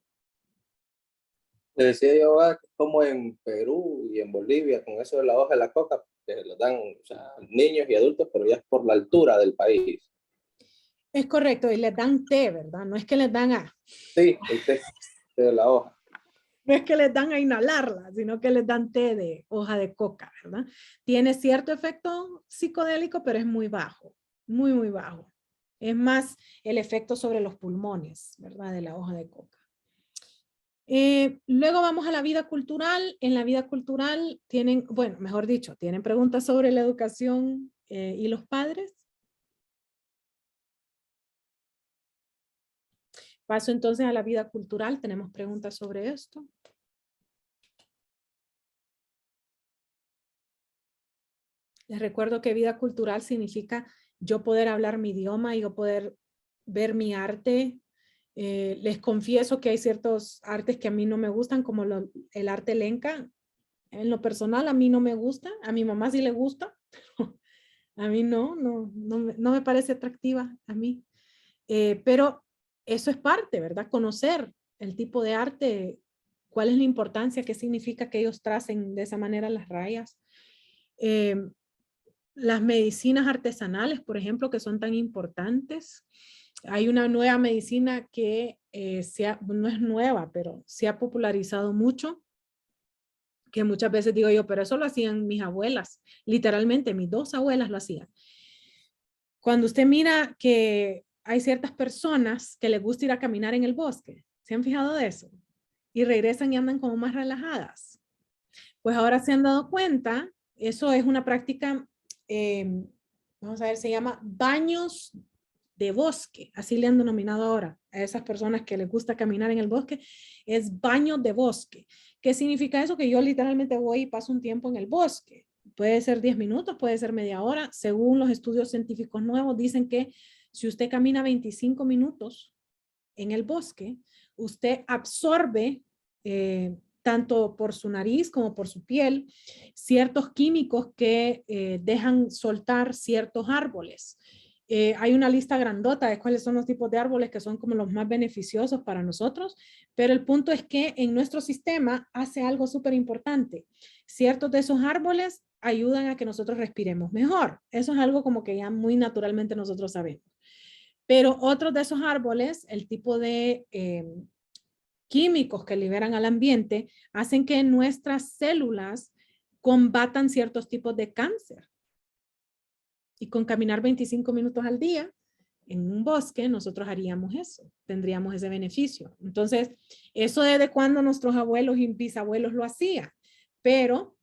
Le decía yo, como en Perú y en Bolivia, con eso de la hoja de la coca, que lo dan, o sea, niños y adultos, pero ya es por la altura del país. Es correcto, y les dan té, ¿verdad? No es que les dan a... Sí, el té de la hoja. No es que les dan a inhalarla, sino que les dan té de hoja de coca, ¿verdad? Tiene cierto efecto psicodélico, pero es muy bajo, muy, muy bajo. Es más el efecto sobre los pulmones, ¿verdad? De la hoja de coca. Luego vamos a la vida cultural. En la vida cultural tienen, bueno, mejor dicho, tienen preguntas sobre la educación y los padres. Paso entonces a la vida cultural. Tenemos preguntas sobre esto. Les recuerdo que vida cultural significa yo poder hablar mi idioma y yo poder ver mi arte. Les confieso que hay ciertos artes que a mí no me gustan, como el arte lenca. En lo personal a mí no me gusta, a mi mamá sí le gusta, a mí no me parece atractiva a mí. Pero eso es parte, ¿verdad? Conocer el tipo de arte, cuál es la importancia, qué significa que ellos tracen de esa manera las rayas. Las medicinas artesanales, por ejemplo, que son tan importantes. Hay una nueva medicina que no es nueva, pero se ha popularizado mucho, que muchas veces digo yo, pero eso lo hacían mis abuelas. Literalmente, mis 2 abuelas lo hacían. Cuando usted mira que hay ciertas personas que les gusta ir a caminar en el bosque, ¿se han fijado de eso? Y regresan y andan como más relajadas. Pues ahora se han dado cuenta, eso es una práctica, vamos a ver, se llama baños de bosque, así le han denominado ahora a esas personas que les gusta caminar en el bosque, es baños de bosque. ¿Qué significa eso? Que yo literalmente voy y paso un tiempo en el bosque. Puede ser 10 minutos, puede ser media hora. Según los estudios científicos nuevos, dicen que si usted camina 25 minutos en el bosque, usted absorbe tanto por su nariz como por su piel, ciertos químicos que dejan soltar ciertos árboles. Hay una lista grandota de cuáles son los tipos de árboles que son como los más beneficiosos para nosotros, pero el punto es que en nuestro sistema hace algo súper importante. Ciertos de esos árboles ayudan a que nosotros respiremos mejor. Eso es algo como que ya muy naturalmente nosotros sabemos. Pero otros de esos árboles, el tipo de químicos que liberan al ambiente, hacen que nuestras células combatan ciertos tipos de cáncer. Y con caminar 25 minutos al día en un bosque, nosotros haríamos eso, tendríamos ese beneficio. Entonces, eso desde cuando nuestros abuelos y bisabuelos lo hacían, pero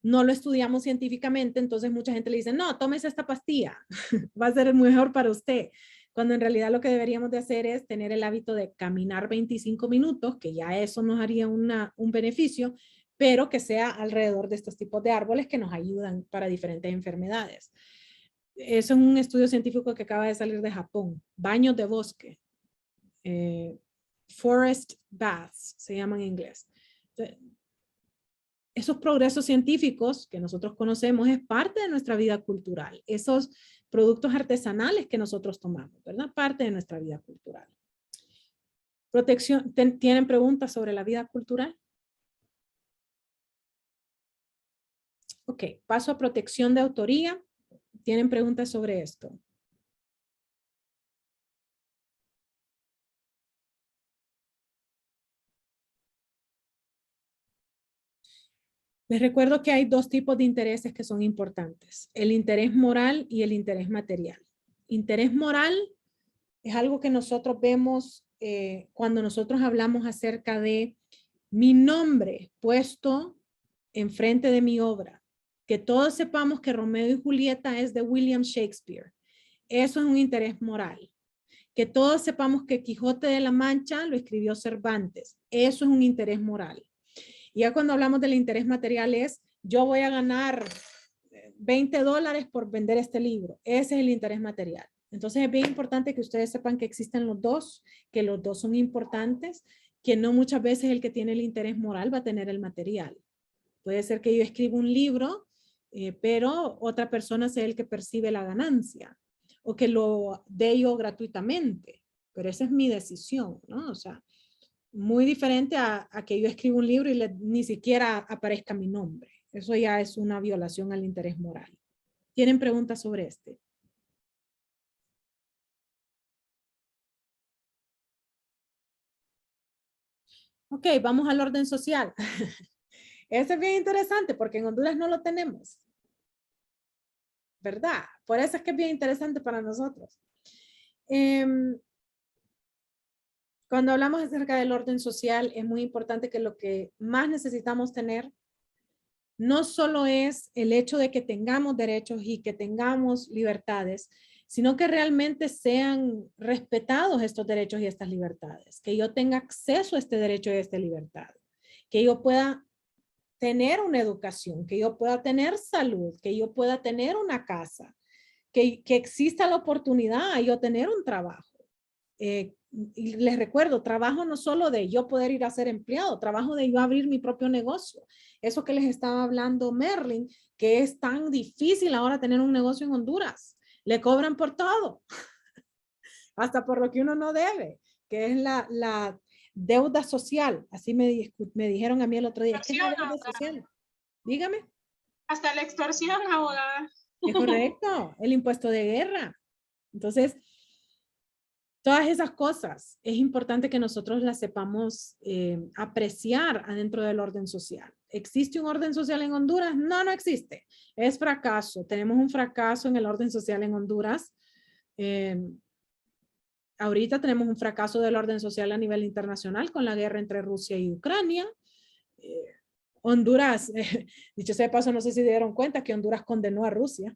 no lo estudiamos científicamente, entonces mucha gente le dice, no, tómese esta pastilla, va a ser mejor para usted. Cuando en realidad lo que deberíamos de hacer es tener el hábito de caminar 25 minutos, que ya eso nos haría un beneficio, pero que sea alrededor de estos tipos de árboles que nos ayudan para diferentes enfermedades. Eso es un estudio científico que acaba de salir de Japón. Baños de bosque. Forest baths, se llaman en inglés. Entonces, esos progresos científicos que nosotros conocemos es parte de nuestra vida cultural. Esos productos artesanales que nosotros tomamos, ¿verdad? Parte de nuestra vida cultural. Protección, ¿tienen preguntas sobre la vida cultural? Ok, paso a protección de autoría. ¿Tienen preguntas sobre esto? Les recuerdo que hay dos tipos de intereses que son importantes, el interés moral y el interés material. Interés moral es algo que nosotros vemos cuando nosotros hablamos acerca de mi nombre puesto enfrente de mi obra. Que todos sepamos que Romeo y Julieta es de William Shakespeare. Eso es un interés moral. Que todos sepamos que Quijote de la Mancha lo escribió Cervantes. Eso es un interés moral. Y ya cuando hablamos del interés material es, yo voy a ganar $20 por vender este libro. Ese es el interés material. Entonces es bien importante que ustedes sepan que existen los dos, que los dos son importantes, que no muchas veces el que tiene el interés moral va a tener el material. Puede ser que yo escriba un libro, pero otra persona sea el que percibe la ganancia o que lo dé yo gratuitamente. Pero esa es mi decisión, ¿no? O sea, muy diferente a que yo escriba un libro y ni siquiera aparezca mi nombre. Eso ya es una violación al interés moral. ¿Tienen preguntas sobre este? Ok, vamos al orden social. Este es bien interesante porque en Honduras no lo tenemos. ¿Verdad? Por eso es que es bien interesante para nosotros. Cuando hablamos acerca del orden social, es muy importante que lo que más necesitamos tener no solo es el hecho de que tengamos derechos y que tengamos libertades, sino que realmente sean respetados estos derechos y estas libertades, que yo tenga acceso a este derecho y a esta libertad, que yo pueda tener una educación, que yo pueda tener salud, que yo pueda tener una casa, que exista la oportunidad de yo tener un trabajo. Y les recuerdo, trabajo no solo de yo poder ir a ser empleado, trabajo de yo abrir mi propio negocio. Eso que les estaba hablando Merlin, que es tan difícil ahora tener un negocio en Honduras. Le cobran por todo, hasta por lo que uno no debe, que es la deuda social. Así me dijeron a mí el otro día. ¿Qué es la deuda social? Dígame. Hasta la extorsión, abogada. Es correcto, el impuesto de guerra. Entonces, todas esas cosas es importante que nosotros las sepamos apreciar adentro del orden social. ¿Existe un orden social en Honduras? No, no existe. Es fracaso. Tenemos un fracaso en el orden social en Honduras. Ahorita tenemos un fracaso del orden social a nivel internacional con la guerra entre Rusia y Ucrania. Honduras, dicho sea de paso, no sé si se dieron cuenta que Honduras condenó a Rusia.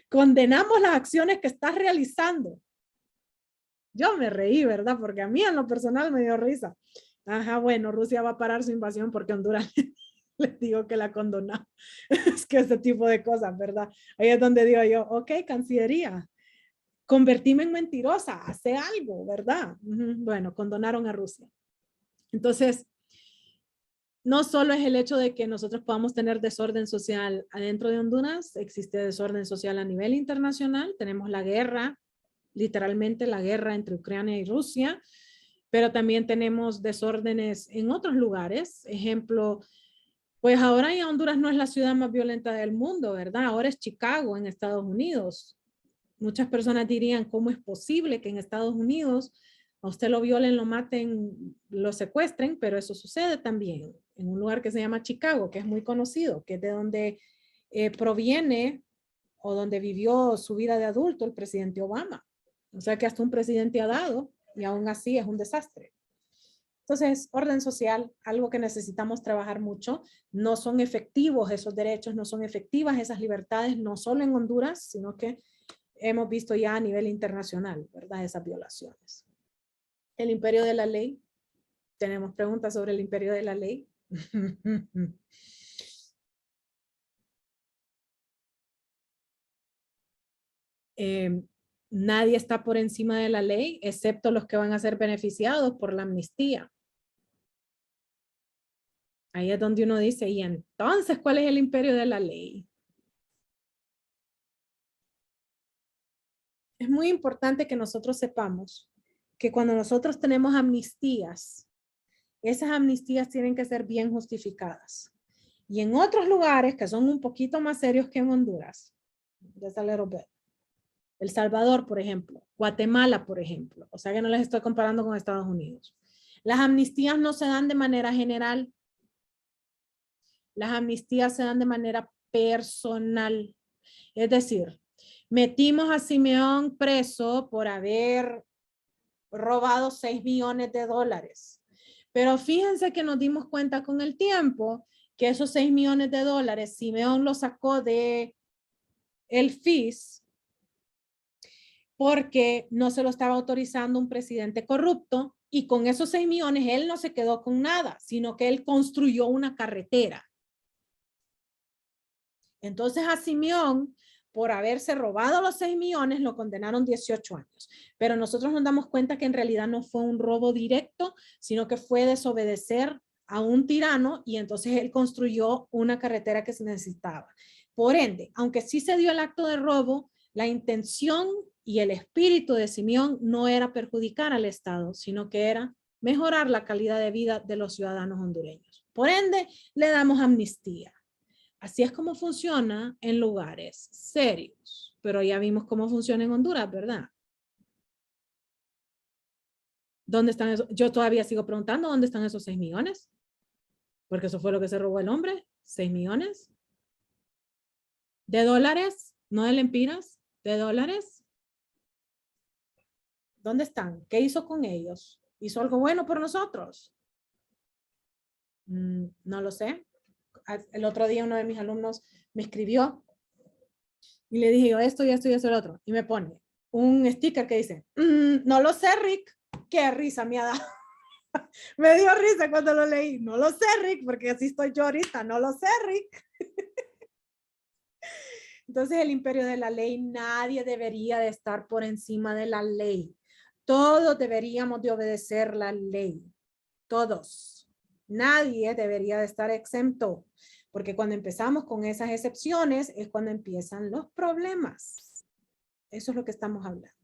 Condenamos las acciones que estás realizando. Yo me reí, ¿verdad? Porque a mí en lo personal me dio risa. Ajá, bueno, Rusia va a parar su invasión porque Honduras les digo que la condonó. Es que ese tipo de cosas, ¿verdad? Ahí es donde digo yo, ok, Cancillería, convertime en mentirosa, hace algo, ¿verdad? Bueno, condonaron a Rusia. Entonces, no solo es el hecho de que nosotros podamos tener desorden social adentro de Honduras, existe desorden social a nivel internacional, tenemos la guerra, literalmente la guerra entre Ucrania y Rusia, pero también tenemos desórdenes en otros lugares. Ejemplo, pues ahora ya Honduras no es la ciudad más violenta del mundo, ¿verdad? Ahora es Chicago en Estados Unidos. Muchas personas dirían, ¿cómo es posible que en Estados Unidos a usted lo violen, lo maten, lo secuestren? Pero eso sucede también en un lugar que se llama Chicago, que es muy conocido, que es de donde proviene o donde vivió su vida de adulto el presidente Obama. O sea que hasta un presidente ha dado y aún así es un desastre. Entonces, orden social, algo que necesitamos trabajar mucho. No son efectivos esos derechos, no son efectivas esas libertades, no solo en Honduras, sino que hemos visto ya a nivel internacional, ¿verdad? Esas violaciones. El imperio de la ley. Tenemos preguntas sobre el imperio de la ley. Nadie está por encima de la ley, excepto los que van a ser beneficiados por la amnistía. Ahí es donde uno dice, ¿y entonces cuál es el imperio de la ley? Es muy importante que nosotros sepamos que cuando nosotros tenemos amnistías, esas amnistías tienen que ser bien justificadas. Y en otros lugares que son un poquito más serios que en Honduras, just a little bit. El Salvador, por ejemplo, Guatemala, por ejemplo, o sea que no les estoy comparando con Estados Unidos. Las amnistías no se dan de manera general. Las amnistías se dan de manera personal. Es decir, metimos a Simeón preso por haber robado 6 millones de dólares. Pero fíjense que nos dimos cuenta con el tiempo que esos 6 millones de dólares, Simeón lo sacó de el FIS porque no se lo estaba autorizando un presidente corrupto y con esos 6 millones él no se quedó con nada, sino que él construyó una carretera. Entonces a Simeón, por haberse robado los 6 millones, lo condenaron 18 años. Pero nosotros nos damos cuenta que en realidad no fue un robo directo, sino que fue desobedecer a un tirano y entonces él construyó una carretera que se necesitaba. Por ende, aunque sí se dio el acto de robo, la intención y el espíritu de Simeón no era perjudicar al Estado, sino que era mejorar la calidad de vida de los ciudadanos hondureños. Por ende, le damos amnistía. Así es como funciona en lugares serios, pero ya vimos cómo funciona en Honduras, ¿verdad? ¿Dónde están esos? Yo todavía sigo preguntando, ¿dónde están esos 6 millones? Porque eso fue lo que se robó el hombre, 6 millones. ¿De dólares? ¿No de lempiras? ¿De dólares? ¿Dónde están? ¿Qué hizo con ellos? ¿Hizo algo bueno por nosotros? No lo sé. El otro día uno de mis alumnos me escribió y le dije yo esto y esto y esto y lo otro. Y me pone un sticker que dice, no lo sé, Rick. Qué risa me ha dado. Me dio risa cuando lo leí. No lo sé, Rick, porque así estoy yo ahorita. No lo sé, Rick. Entonces el imperio de la ley, nadie debería de estar por encima de la ley. Todos deberíamos de obedecer la ley. Todos. Nadie debería de estar exento. Porque cuando empezamos con esas excepciones es cuando empiezan los problemas. Eso es lo que estamos hablando.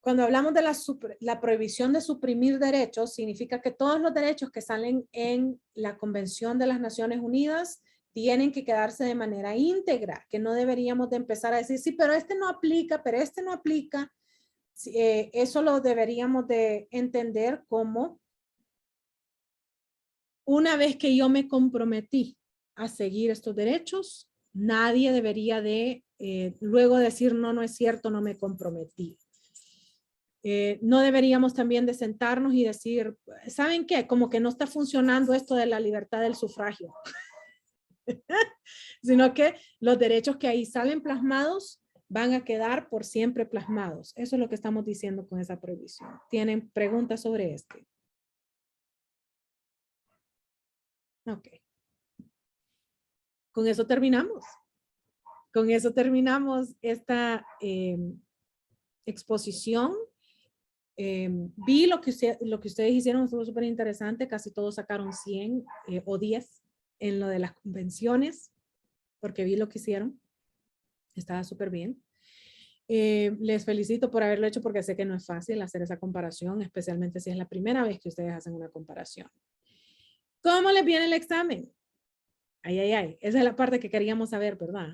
Cuando hablamos de la prohibición de suprimir derechos, significa que todos los derechos que salen en la Convención de las Naciones Unidas tienen que quedarse de manera íntegra, que no deberíamos de empezar a decir, sí, pero este no aplica, pero este no aplica. Eso lo deberíamos de entender como una vez que yo me comprometí a seguir estos derechos, nadie debería de luego decir, no, no es cierto, no me comprometí. No deberíamos también de sentarnos y decir, ¿saben qué? Como que no está funcionando esto de la libertad del sufragio. Sino que los derechos que ahí salen plasmados van a quedar por siempre plasmados. Eso es lo que estamos diciendo con esa prohibición. ¿Tienen preguntas sobre este? Ok. Con eso terminamos. Con eso terminamos esta exposición. Vi lo que ustedes hicieron, estuvo súper interesante. Casi todos sacaron 100 o 10 en lo de las convenciones, porque vi lo que hicieron. Estaba súper bien. Les felicito por haberlo hecho porque sé que no es fácil hacer esa comparación, especialmente si es la primera vez que ustedes hacen una comparación. ¿Cómo les viene el examen? Ay, ay, ay. Esa es la parte que queríamos saber, ¿verdad?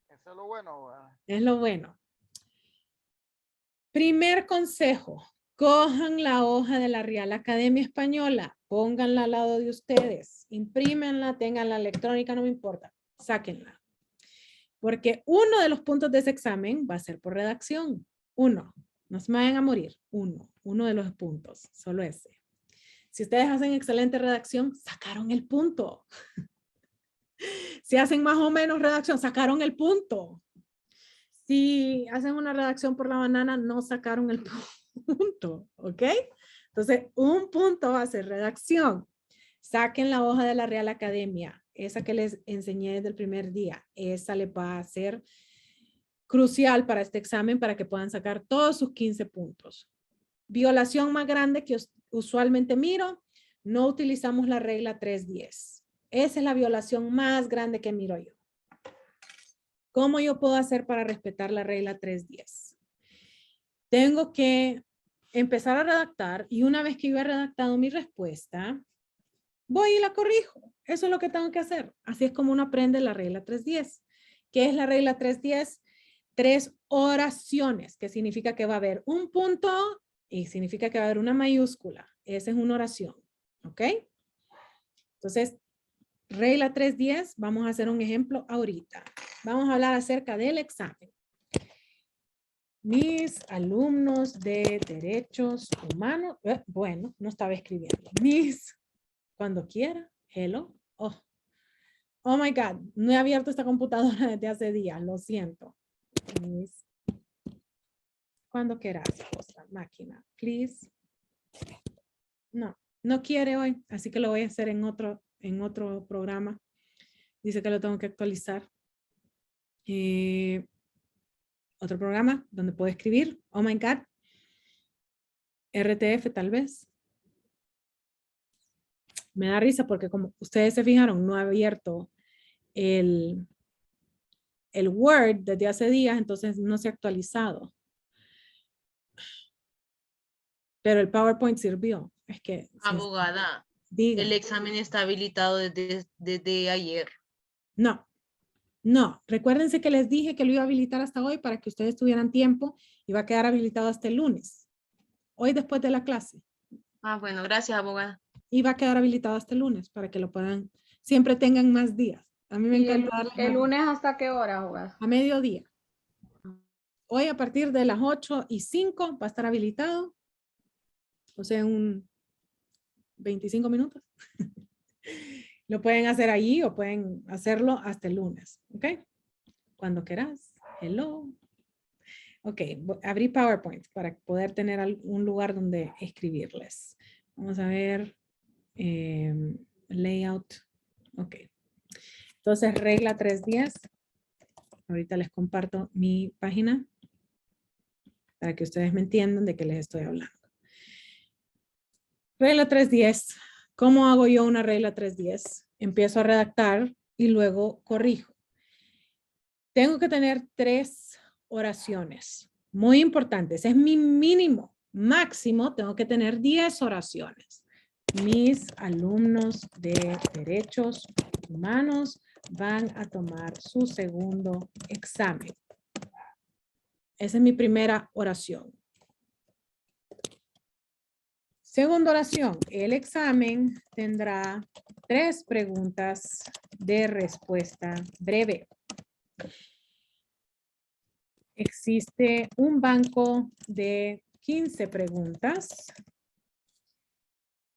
Eso es lo bueno, ¿verdad? Es lo bueno. Primer consejo. Cojan la hoja de la Real Academia Española, pónganla al lado de ustedes, imprímenla, tenganla electrónica, no me importa, sáquenla. Porque uno de los puntos de ese examen va a ser por redacción. Uno, no se me vayan a morir. Uno de los puntos, solo ese. Si ustedes hacen excelente redacción, sacaron el punto. Si hacen más o menos redacción, sacaron el punto. Si hacen una redacción por la banana, no sacaron el punto. punto, ¿ok? Entonces, un punto va a ser redacción. Saquen la hoja de la Real Academia, esa que les enseñé desde el primer día. Esa les va a ser crucial para este examen para que puedan sacar todos sus 15 puntos. Violación más grande que usualmente miro, no utilizamos la regla 310. Esa es la violación más grande que miro yo. ¿Cómo yo puedo hacer para respetar la regla 310? Tengo que empezar a redactar y una vez que yo he redactado mi respuesta, voy y la corrijo. Eso es lo que tengo que hacer. Así es como uno aprende la regla 310. ¿Qué es la regla 310? 3 oraciones, que significa que va a haber un punto y significa que va a haber una mayúscula. Esa es una oración. ¿Ok? Entonces, regla 310, vamos a hacer un ejemplo ahorita. Vamos a hablar acerca del examen. Mis alumnos de derechos humanos, bueno, no estaba escribiendo. Cuando quiera, hello. Oh my God, no he abierto esta computadora desde hace días, lo siento. Cuando quieras, cosa, máquina, please. No quiere hoy, así que lo voy a hacer en otro programa. Dice que lo tengo que actualizar. Otro programa donde puedo escribir. Oh my God. RTF tal vez. Me da risa porque como ustedes se fijaron, no he abierto el Word desde hace días, entonces no se ha actualizado. Pero el PowerPoint sirvió. Es que... Abogada, diga. el examen está habilitado desde ayer. No. Recuérdense que les dije que lo iba a habilitar hasta hoy para que ustedes tuvieran tiempo y va a quedar habilitado hasta el lunes. Hoy después de la clase. Ah, bueno, gracias, abogada. Y va a quedar habilitado hasta el lunes para que lo puedan, siempre tengan más días. A mí me encanta. ¿El lunes hasta qué hora, abogada? A mediodía. Hoy a partir de las 8:05 va a estar habilitado. O sea, un 25 minutos. Lo pueden hacer ahí o pueden hacerlo hasta el lunes. ¿Ok? Cuando quieras. Hello. Ok, abrí PowerPoint para poder tener un lugar donde escribirles. Vamos a ver. Layout. Ok. Entonces, regla 310. Ahorita les comparto mi página para que ustedes me entiendan de qué les estoy hablando. Regla 310. ¿Cómo hago yo una regla 310? Empiezo a redactar y luego corrijo. Tengo que tener 3 oraciones. Muy importantes. Es mi mínimo. Máximo tengo que tener 10 oraciones. Mis alumnos de derechos humanos van a tomar su segundo examen. Esa es mi primera oración. Segunda oración, el examen tendrá 3 preguntas de respuesta breve. Existe un banco de 15 preguntas,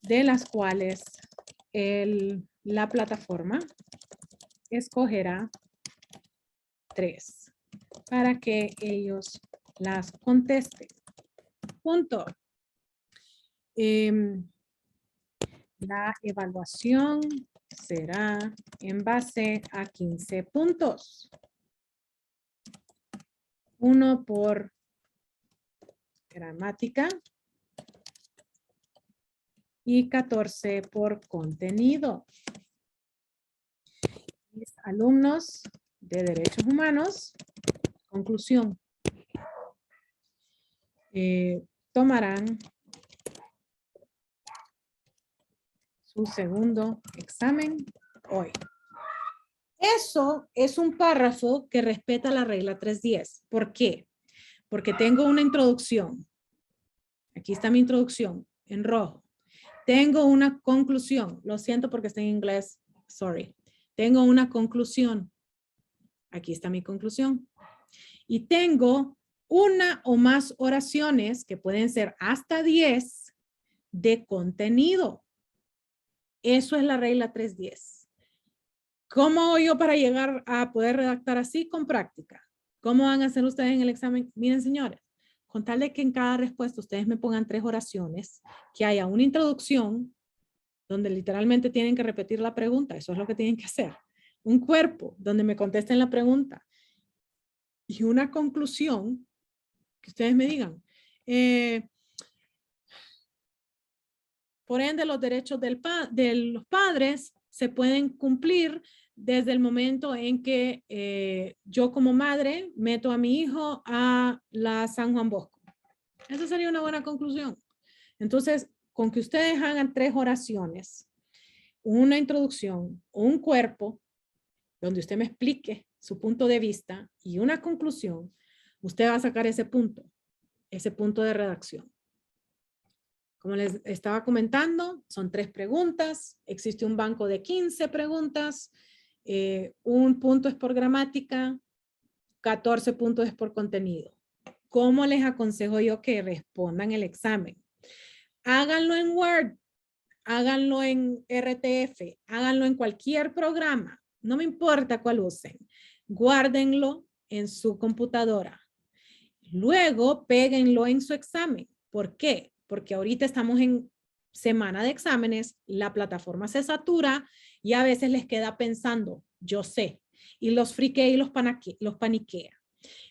de las cuales la plataforma escogerá 3 para que ellos las contesten. Punto. La evaluación será en base a 15 puntos. 1 por gramática y 14 por contenido. Mis alumnos de derechos humanos, conclusión, tomarán su segundo examen hoy. Eso es un párrafo que respeta la regla 310. ¿Por qué? Porque tengo una introducción. Aquí está mi introducción en rojo. Tengo una conclusión. Lo siento porque está en inglés. Sorry. Tengo una conclusión. Aquí está mi conclusión. Y tengo una o más oraciones que pueden ser hasta 10 de contenido. Eso es la regla 310. ¿Cómo hago yo para llegar a poder redactar así? Con práctica. ¿Cómo van a hacer ustedes en el examen? Miren, señores, con tal de que en cada respuesta ustedes me pongan 3 oraciones, que haya una introducción, donde literalmente tienen que repetir la pregunta, eso es lo que tienen que hacer. Un cuerpo, donde me contesten la pregunta. Y una conclusión, que ustedes me digan. Por ende, los derechos de los padres se pueden cumplir desde el momento en que yo como madre meto a mi hijo a la San Juan Bosco. Esa sería una buena conclusión. Entonces, con que ustedes hagan 3 oraciones, una introducción, un cuerpo, donde usted me explique su punto de vista y una conclusión, usted va a sacar ese punto de redacción. Como les estaba comentando, son 3 preguntas, existe un banco de 15 preguntas, un punto es por gramática, 14 puntos es por contenido. ¿Cómo les aconsejo yo que respondan el examen? Háganlo en Word, háganlo en RTF, háganlo en cualquier programa, no me importa cuál usen. Guárdenlo en su computadora. Luego, péguenlo en su examen. ¿Por qué? Porque ahorita estamos en semana de exámenes, la plataforma se satura y a veces les queda pensando, yo sé, y los friquea y los paniquea.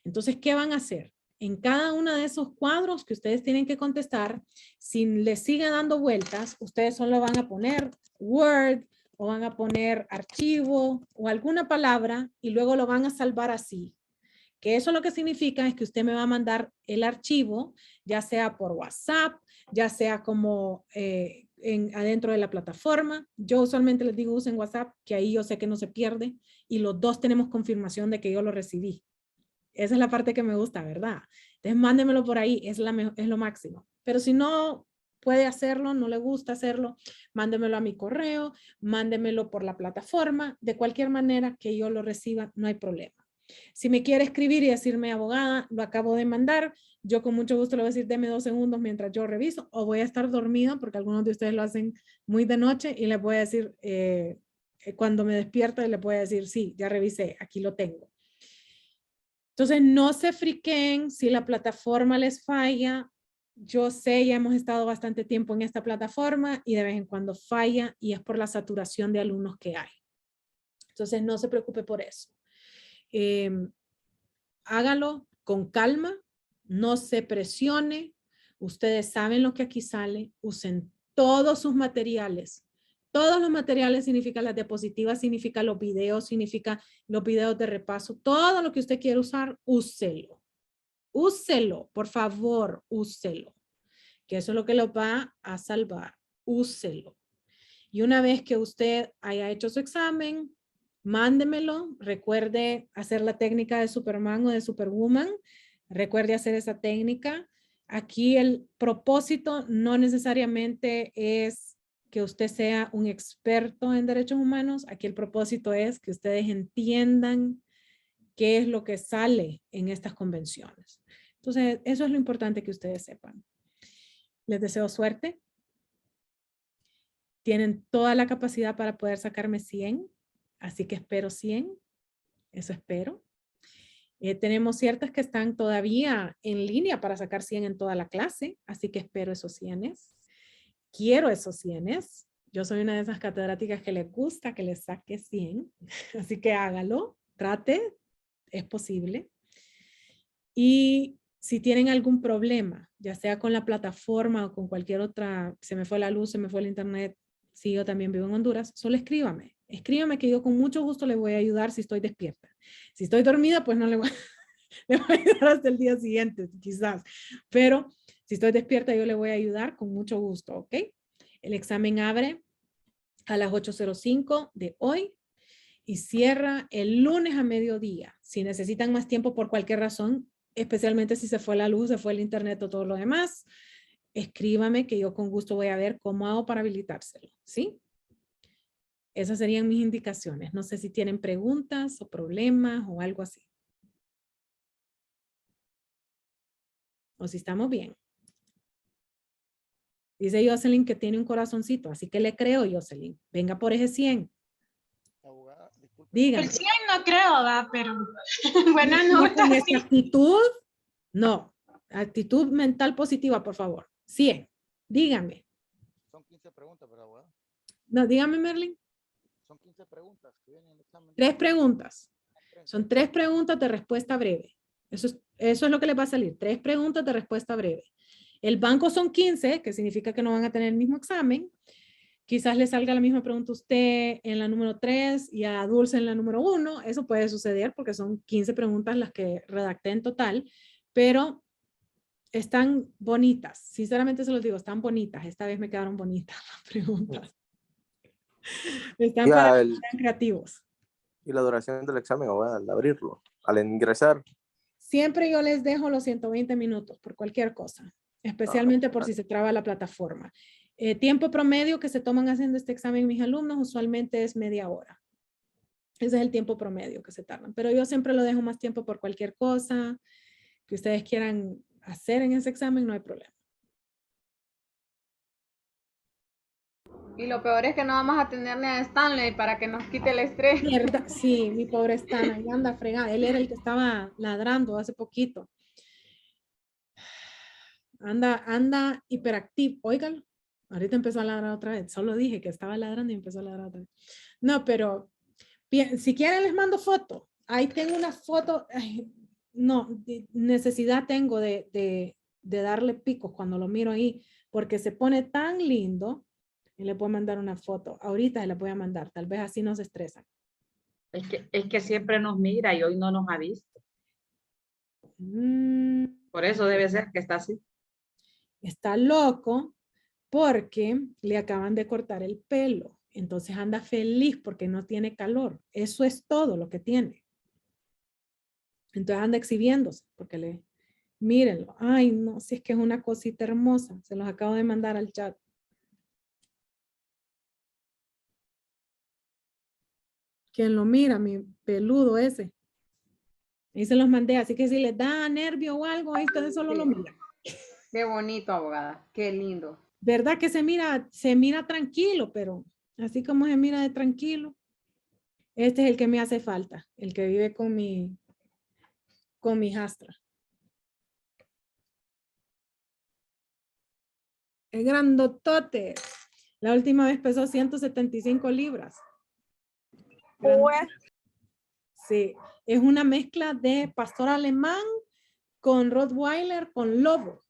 Entonces, ¿qué van a hacer? En cada uno de esos cuadros que ustedes tienen que contestar, si les sigue dando vueltas, ustedes solo van a poner Word o van a poner archivo o alguna palabra y luego lo van a salvar así. Que eso lo que significa es que usted me va a mandar el archivo, ya sea por WhatsApp, ya sea como adentro de la plataforma. Yo usualmente les digo usen WhatsApp, que ahí yo sé que no se pierde y los dos tenemos confirmación de que yo lo recibí. Esa es la parte que me gusta, ¿verdad? Entonces mándemelo por ahí, es lo máximo. Pero si no puede hacerlo, no le gusta hacerlo, mándemelo a mi correo, mándemelo por la plataforma, de cualquier manera que yo lo reciba, no hay problema. Si me quiere escribir y decirme, abogada, lo acabo de mandar, yo con mucho gusto le voy a decir, deme 2 segundos mientras yo reviso, o voy a estar dormida porque algunos de ustedes lo hacen muy de noche y le voy a decir, cuando me despierto, le voy a decir, sí, ya revisé, aquí lo tengo. Entonces, no se friquen si la plataforma les falla. Yo sé, ya hemos estado bastante tiempo en esta plataforma y de vez en cuando falla y es por la saturación de alumnos que hay. Entonces, no se preocupe por eso. Hágalo con calma, no se presione. Ustedes saben lo que aquí sale. Usen todos sus materiales. Todos los materiales significa las diapositivas, significa los videos de repaso. Todo lo que usted quiere usar, úselo. Úselo, por favor, úselo. Que eso es lo que lo va a salvar. Úselo. Y una vez que usted haya hecho su examen, mándemelo. Recuerde hacer la técnica de Superman o de Superwoman. Recuerde hacer esa técnica. Aquí el propósito no necesariamente es que usted sea un experto en derechos humanos. Aquí el propósito es que ustedes entiendan qué es lo que sale en estas convenciones. Entonces, eso es lo importante que ustedes sepan. Les deseo suerte. Tienen toda la capacidad para poder sacarme 100, así que espero 100. Eso espero. Tenemos ciertas que están todavía en línea para sacar 100 en toda la clase, así que espero esos 100. Quiero esos 100. Yo soy una de esas catedráticas que les gusta que les saque 100, así que hágalo, trate, es posible. Y si tienen algún problema, ya sea con la plataforma o con cualquier otra, se me fue la luz, se me fue el internet, si yo también vivo en Honduras, solo escríbame. Escríbame que yo con mucho gusto le voy a ayudar si estoy despierta. Si estoy dormida, pues no le voy a ayudar hasta el día siguiente, quizás. Pero si estoy despierta, yo le voy a ayudar con mucho gusto, ¿ok? El examen abre a las 8:05 de hoy y cierra el lunes a mediodía. Si necesitan más tiempo por cualquier razón, especialmente si se fue la luz, se fue el internet o todo lo demás, escríbame que yo con gusto voy a ver cómo hago para habilitárselo, ¿sí? Esas serían mis indicaciones. No sé si tienen preguntas o problemas o algo así. O si estamos bien. Dice Jocelyn que tiene un corazoncito, así que le creo, Jocelyn. Venga por ese 100. Abogada, disculpe. Dígame. El 100 no creo, ¿verdad? Pero buena No, nota. con esa actitud, no. Actitud mental positiva, por favor. 100. Dígame. Son 15 preguntas, ¿verdad, abogada? No, dígame, Merlin. Son 15 preguntas que vienen en el examen. 3 preguntas. Son 3 preguntas de respuesta breve. Eso es lo que les va a salir. 3 preguntas de respuesta breve. El banco son 15, que significa que no van a tener el mismo examen. Quizás le salga la misma pregunta a usted en la número 3 y a Dulce en la número 1. Eso puede suceder porque son 15 preguntas las que redacté en total, pero están bonitas. Sinceramente se los digo, están bonitas. Esta vez me quedaron bonitas las preguntas. Están Ya, para que sean creativos. y la duración del examen, abogada, al abrirlo, al ingresar. Siempre yo les dejo los 120 minutos por cualquier cosa, especialmente por si se traba la plataforma. Tiempo promedio que se toman haciendo este examen mis alumnos usualmente es media hora. Ese es el tiempo promedio que se tardan. Pero yo siempre lo dejo más tiempo por cualquier cosa que ustedes quieran hacer en ese examen, no hay problema. Y lo peor es que no vamos a tener ni a Stanley para que nos quite el estrés. Mierda, sí, mi pobre Stan, ahí anda fregada. Él era el que estaba ladrando hace poquito. Anda hiperactivo. Óigalo, ahorita empezó a ladrar otra vez. Solo dije que estaba ladrando y empezó a ladrar otra vez. No, pero bien, si quieren les mando foto. Ahí tengo una foto. Ay, no, necesidad tengo de darle picos cuando lo miro ahí, porque se pone tan lindo. Y le puedo mandar una foto. Ahorita se la voy a mandar. Tal vez así no se estresan. Es que siempre nos mira y hoy no nos ha visto. Por eso debe ser que está así. Está loco porque le acaban de cortar el pelo. Entonces anda feliz porque no tiene calor. Eso es todo lo que tiene. Entonces anda exhibiéndose porque mírenlo. Ay, no, si es que es una cosita hermosa. Se los acabo de mandar al chat. ¿Quién lo mira? Mi peludo ese. Ahí se los mandé. Así que si les da nervio o algo, ahí ustedes solo lo miran. Qué bonito, abogada. Qué lindo. ¿Verdad que se mira tranquilo, pero así como se mira de tranquilo? Este es el que me hace falta, el que vive con mi hijastra. Es grandotote. La última vez pesó 175 libras. Sí, es una mezcla de pastor alemán con Rottweiler con lobo.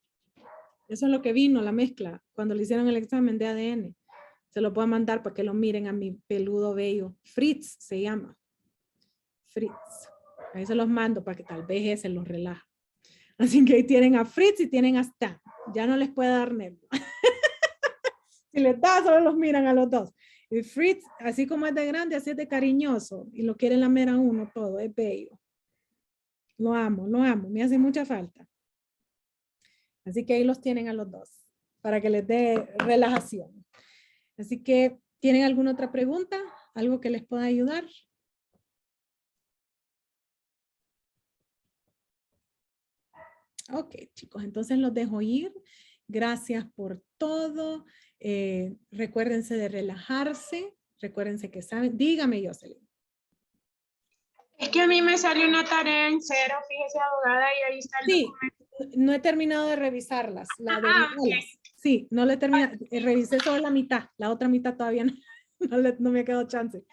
Eso es lo que vino, la mezcla, cuando le hicieron el examen de ADN. Se lo puedo mandar para que lo miren a mi peludo bello. Fritz se llama. Fritz. Ahí se los mando para que tal vez ese los relaje. Así que ahí tienen a Fritz y tienen a Stan. Ya no les puede dar nervio. Si les da, solo los miran a los dos. Y Fritz, así como es de grande, así es de cariñoso. Y lo quieren lamer a uno todo. Es bello. Lo amo, lo amo. Me hace mucha falta. Así que ahí los tienen a los dos. Para que les dé relajación. Así que, ¿tienen alguna otra pregunta? ¿Algo que les pueda ayudar? Ok, chicos, entonces los dejo ir. Gracias por todo. Recuérdense de relajarse. Recuérdense que saben. Dígame, Jocelyn. Es que a mí me salió una tarea en 0, fíjese, abogada, y ahí está el Sí, documento. no he terminado de revisarlas. Ok. Sí, no le he terminado. Revisé solo la mitad. La otra mitad todavía no me ha quedado chance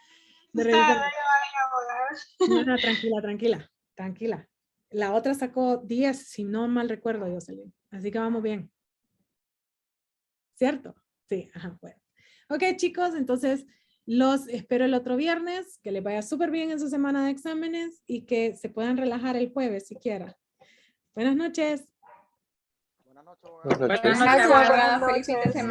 de Está revisar. bien, abogada. No, tranquila. La otra sacó 10, si no mal recuerdo, Jocelyn. Así que vamos bien. ¿Cierto? Sí, ajá, bueno. Ok, chicos, entonces los espero el otro viernes. Que les vaya súper bien en su semana de exámenes y que se puedan relajar el jueves si quiera. Buenas noches. Buenas noches, abogada. Buenas noches. Gracias, abogada. Feliz fin de semana.